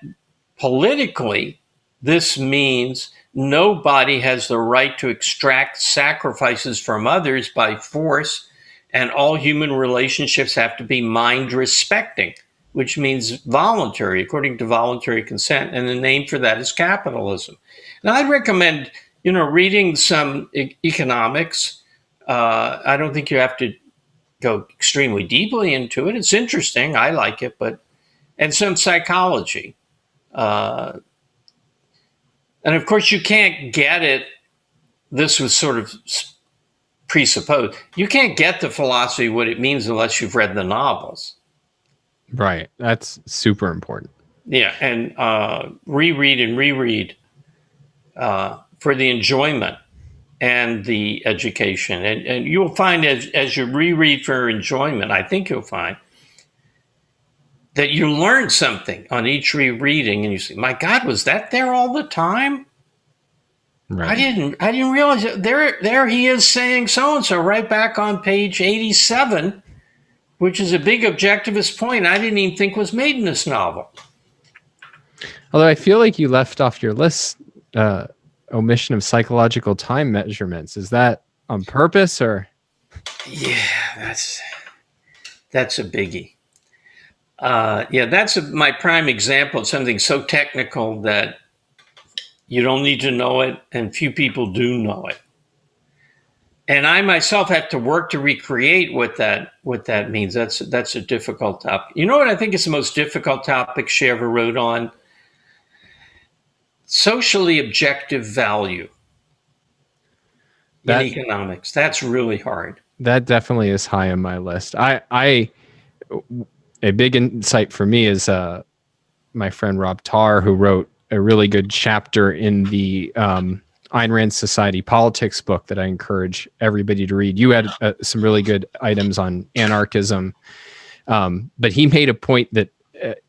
politically, this means nobody has the right to extract sacrifices from others by force, and all human relationships have to be mind respecting, which means voluntary, according to voluntary consent. And the name for that is capitalism. And I'd recommend, reading some economics. I don't think you have to go extremely deeply into it. It's interesting. I like it, and some psychology. And of course, you can't get it. This was sort of presupposed. You can't get the philosophy, what it means, unless you've read the novels. Right. That's super important. Yeah. And reread and reread for the enjoyment and the education. And you'll find as you reread for enjoyment, I think you'll find that you learn something on each rereading, and you say, "My God, was that there all the time? Right. I didn't realize it. There he is saying so and so right back on page 87, which is a big objectivist point I didn't even think was made in this novel." Although I feel like you left off your list omission of psychological time measurements. Is that on purpose or? Yeah, that's a biggie. That's my prime example of something so technical that you don't need to know it, and few people do know it. And I myself have to work to recreate what that means. That's a difficult topic. You know what I think is the most difficult topic she ever wrote on? Socially objective value in economics. That's really hard. That definitely is high on my list. A big insight for me is my friend Rob Tarr, who wrote a really good chapter in the Ayn Rand Society Politics book that I encourage everybody to read. You had some really good items on anarchism, but he made a point that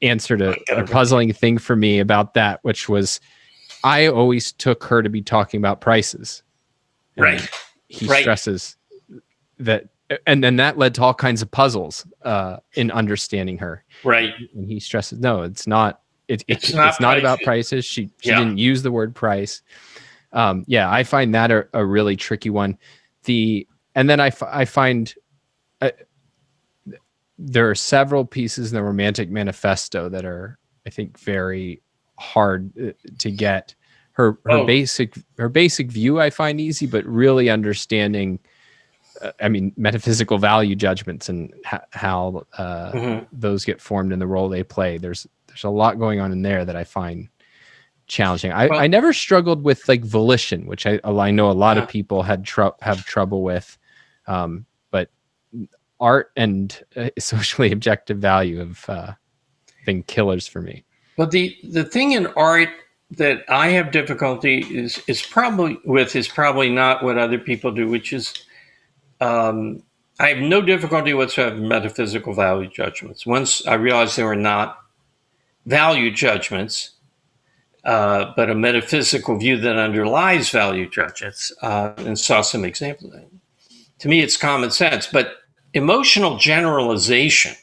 answered a puzzling thing for me about that, which was I always took her to be talking about prices. Right. He stresses that, and then that led to all kinds of puzzles in understanding her. Right. And he stresses, no, it's not. It's not about prices. She didn't use the word price. I find that a really tricky one. And then I find there are several pieces in the Romantic Manifesto that are, I think, very hard to get. Her basic view I find easy, but really understanding, metaphysical value judgments and how those get formed in the role they play. There's a lot going on in there that I find challenging. I never struggled with like volition, which I know a lot of people have trouble with, but art and socially objective value have been killers for me. Well, the thing in art that I have difficulty is probably not what other people do, which is I have no difficulty whatsoever with metaphysical value judgments. Once I realized they were not value judgments, but a metaphysical view that underlies value judgments, and saw some examples of it. To me, it's common sense, but emotional generalization,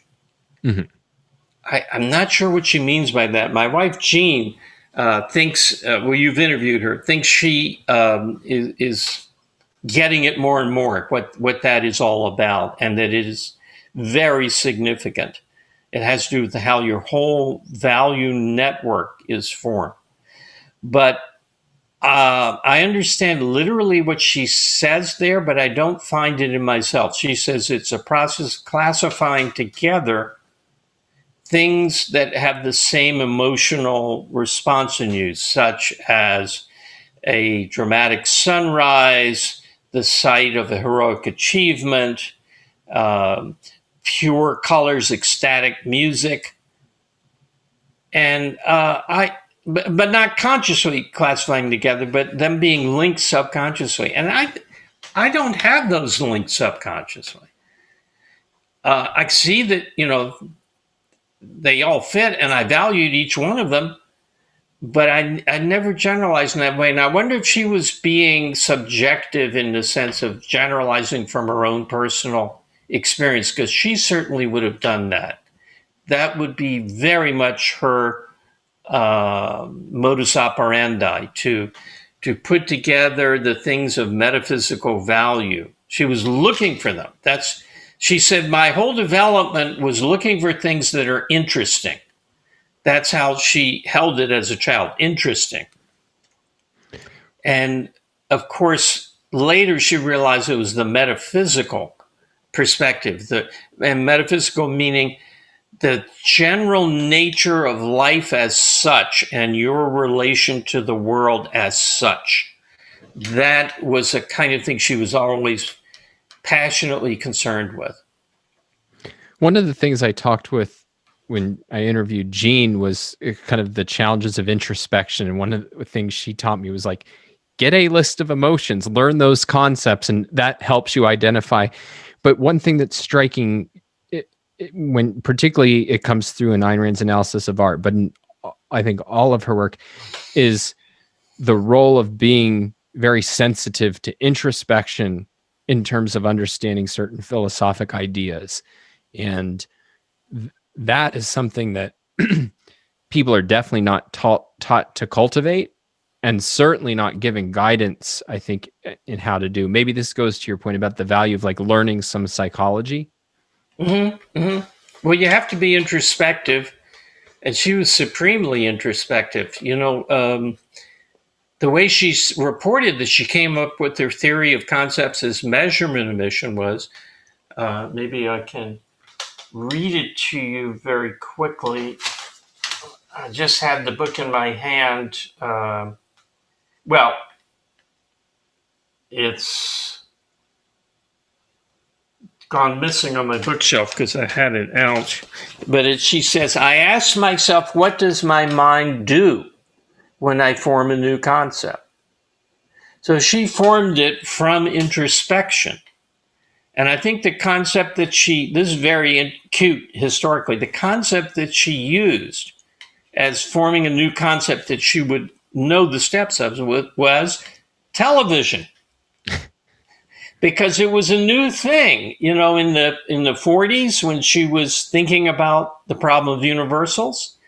I'm not sure what she means by that. My wife, Jean, thinks, you've interviewed her, thinks she is getting it more and more, what that is all about, and that it is very significant. It has to do with how your whole value network is formed. But I understand literally what she says there, but I don't find it in myself. She says it's a process classifying together things that have the same emotional response in you, such as a dramatic sunrise, the sight of a heroic achievement, pure colors, ecstatic music, and but not consciously classifying together, but them being linked subconsciously. And I don't have those linked subconsciously. I see that, they all fit, and I valued each one of them, but I never generalized in that way. And I wonder if she was being subjective in the sense of generalizing from her own personal experience, because she certainly would have done that. That would be very much her modus operandi, to put together the things of metaphysical value. She was looking for them. She said, my whole development was looking for things that are interesting. That's how she held it as a child, interesting. And of course, later she realized it was the metaphysical perspective, and metaphysical meaning the general nature of life as such and your relation to the world as such. That was a kind of thing she was always passionately concerned with. One of the things I talked with when I interviewed Jean was kind of the challenges of introspection. And one of the things she taught me was like, get a list of emotions, learn those concepts, and that helps you identify. But one thing that's striking, when particularly it comes through in Ayn Rand's analysis of art, but I think all of her work, is the role of being very sensitive to introspection in terms of understanding certain philosophic ideas. And that is something that people are definitely not taught to cultivate, and certainly not given guidance, I think, in how to do. Maybe this goes to your point about the value of like learning some psychology. Mm-hmm, mm-hmm. Well, you have to be introspective, and she was supremely introspective. The way she reported that she came up with her theory of concepts as measurement emission was, maybe I can read it to you very quickly. I just had the book in my hand. It's gone missing on my bookshelf because I had it out. But she says, I ask myself, what does my mind do when I form a new concept? So she formed it from introspection. And I think the concept that this is very cute historically, the concept that she used as forming a new concept that she would know the steps of was television. Because it was a new thing, in the 40s when she was thinking about the problem of universals.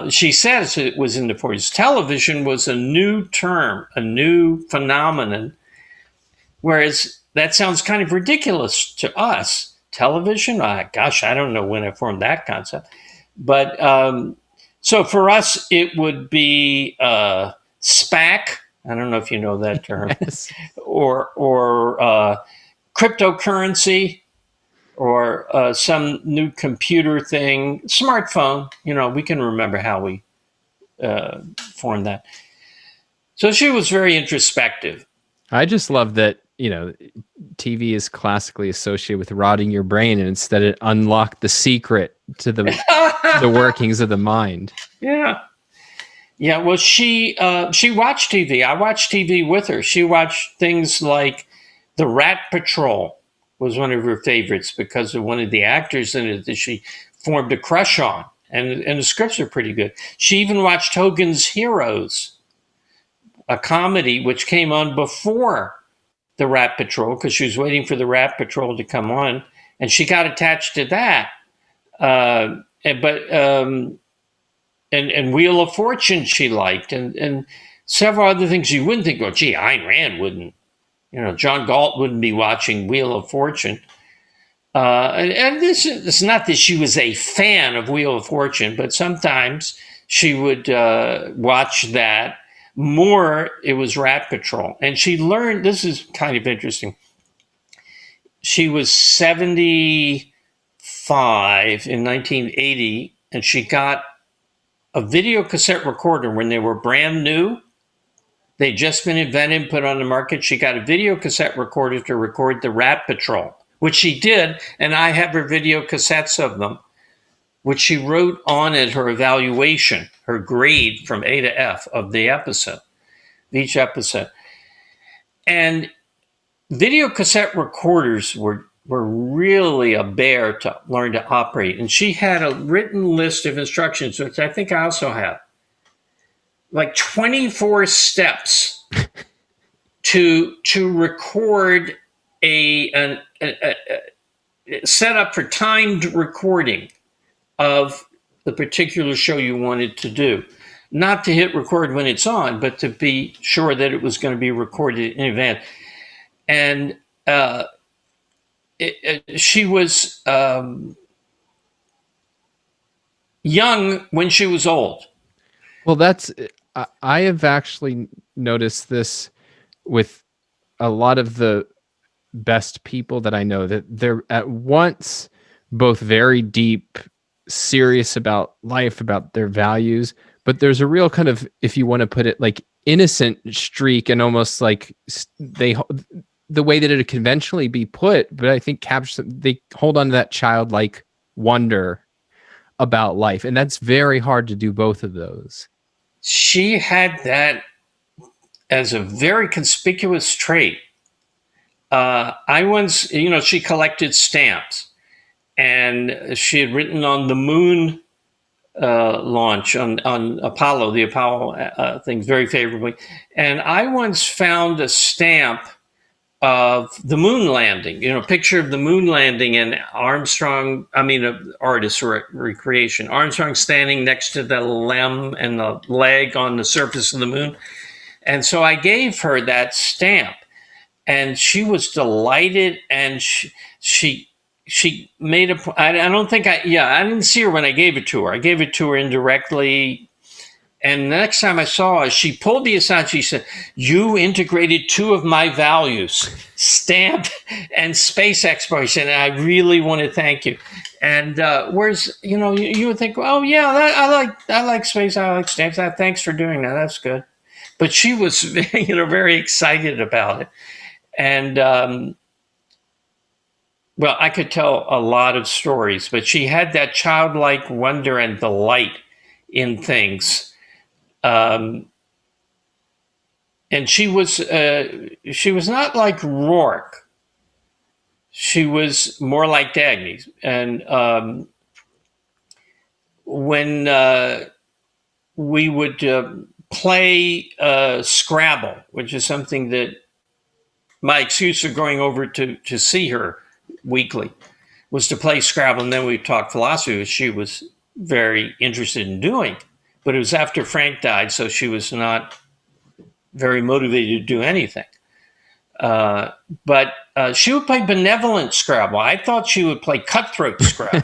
She says it was in the 40s. Television was a new term, a new phenomenon, whereas that sounds kind of ridiculous to us. Television? Gosh, I don't know when I formed that concept. But so for us, it would be SPAC. I don't know if you know that term. Yes. Or cryptocurrency, or some new computer thing, smartphone. We can remember how we formed that. So she was very introspective. I just love that, TV is classically associated with rotting your brain, and instead it unlocked the secret to the workings of the mind. Yeah. Yeah, well, she watched TV. I watched TV with her. She watched things like The Rat Patrol was one of her favorites because of one of the actors in it that she formed a crush on. And the scripts are pretty good. She even watched Hogan's Heroes, a comedy which came on before The Rat Patrol because she was waiting for The Rat Patrol to come on. And she got attached to that. And Wheel of Fortune she liked, and several other things you wouldn't think, gee, Ayn Rand wouldn't, John Galt wouldn't be watching Wheel of Fortune. And it's not that she was a fan of Wheel of Fortune, but sometimes she would watch that. More, it was Rat Patrol. And she learned, this is kind of interesting, she was 75 in 1980, and she got a video cassette recorder when they were brand new. They'd just been invented and put on the market. She got a video cassette recorder to record the Rat Patrol, which she did, and I have her video cassettes of them. which she wrote on at her evaluation, her grade from A to F of the episode, each episode. And video cassette recorders were really a bear to learn to operate. And she had a written list of instructions, which I think I also have, like 24 steps to record a set up for timed recording of the particular show you wanted to do. Not to hit record when it's on, but to be sure that it was going to be recorded in advance. And she was young when she was old. Well, I have actually noticed this with a lot of the best people that I know, that they're at once both very deep, serious about life, about their values, but there's a real kind of, if you want to put it, like innocent streak, and almost like the way that it would conventionally be put, but I think they hold on to that childlike wonder about life. And that's very hard to do both of those. She had that as a very conspicuous trait. I once, she collected stamps, and she had written on the moon launch on Apollo, the Apollo things very favorably. And I once found a stamp of the moon landing, picture of the moon landing, and Armstrong, artist recreation, Armstrong standing next to the limb and the leg on the surface of the moon. And so I gave her that stamp, and she was delighted, and she made I didn't see her when I gave it to her. I gave it to her indirectly. And the next time I saw her, she pulled me aside. She said, "You integrated two of my values, stamp and space exploration. And I really want to thank you." And whereas, you would think, "Oh yeah, I like space. I like stamps. Thanks for doing that. That's good." But she was, very excited about it. And well, I could tell a lot of stories, but she had that childlike wonder and delight in things. And she was not like Rourke. She was more like Dagny. And when we would play Scrabble, which is something that my excuse for going over to see her weekly was to play Scrabble, and then we'd talk philosophy, which she was very interested in doing. But it was after Frank died, so she was not very motivated to do anything. But she would play benevolent Scrabble. I thought she would play cutthroat Scrabble.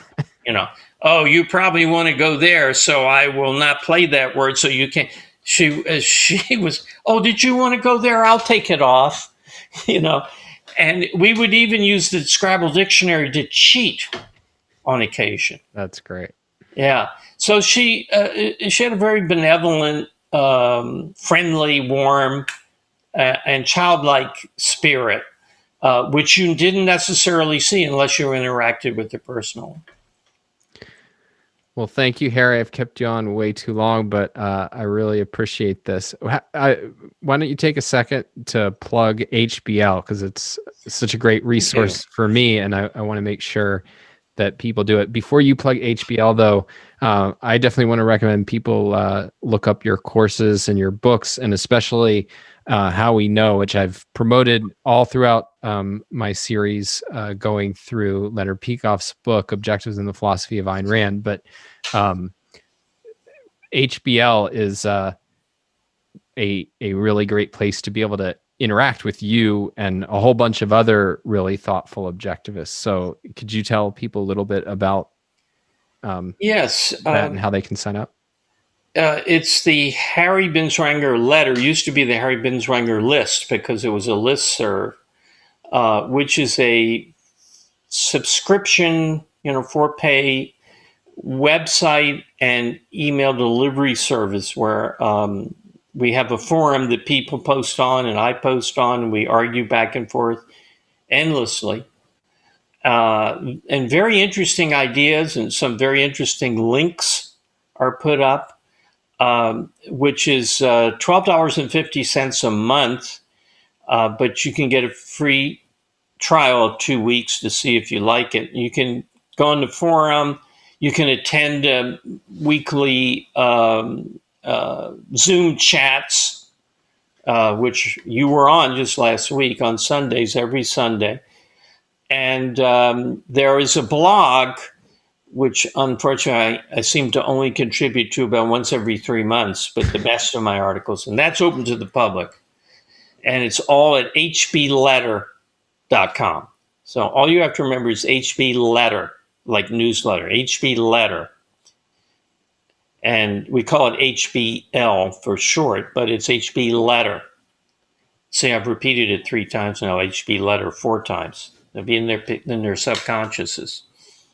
Oh, you probably want to go there, so I will not play that word, so you can't. She was, "Oh, did you want to go there? I'll take it off." And we would even use the Scrabble dictionary to cheat on occasion. That's great. Yeah. So she had a very benevolent, friendly, warm, and childlike spirit, which you didn't necessarily see unless you interacted with her personally. Well, thank you, Harry. I've kept you on way too long, but I really appreciate this. Why don't you take a second to plug HBL, because it's such a great resource for me, and I want to make sure that people do it. Before you plug HBL, though, I definitely want to recommend people look up your courses and your books, and especially How We Know, which I've promoted all throughout my series, going through Leonard Peikoff's book, Objectives in the Philosophy of Ayn Rand. But HBL is a really great place to be able to interact with you and a whole bunch of other really thoughtful objectivists. So could you tell people a little bit about yes, that and how they can sign up? It's the Harry Binswanger letter. Used to be the Harry Binswanger list, because it was a listserv, which is a subscription, for pay website and email delivery service where we have a forum that people post on and I post on, and we argue back and forth endlessly. And very interesting ideas and some very interesting links are put up, which is $12.50 a month, but you can get a free trial of 2 weeks to see if you like it. You can go on the forum. You can attend weekly Zoom chats, which you were on just last week on Sundays, every Sunday. And there is a blog, which unfortunately I seem to only contribute to about once every 3 months, but the best of my articles. And that's open to the public. And it's all at hbletter.com. So all you have to remember is HB Letter, like newsletter, HB Letter. And we call it HBL for short, but it's HB Letter. See, I've repeated it 3 times now, HB Letter 4 times. They'll be in their subconsciouses.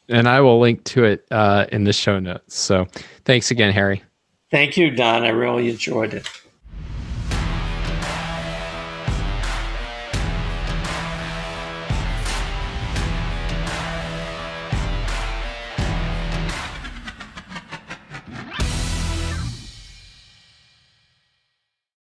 And I will link to it in the show notes. So thanks again, Harry. Thank you, Don. I really enjoyed it.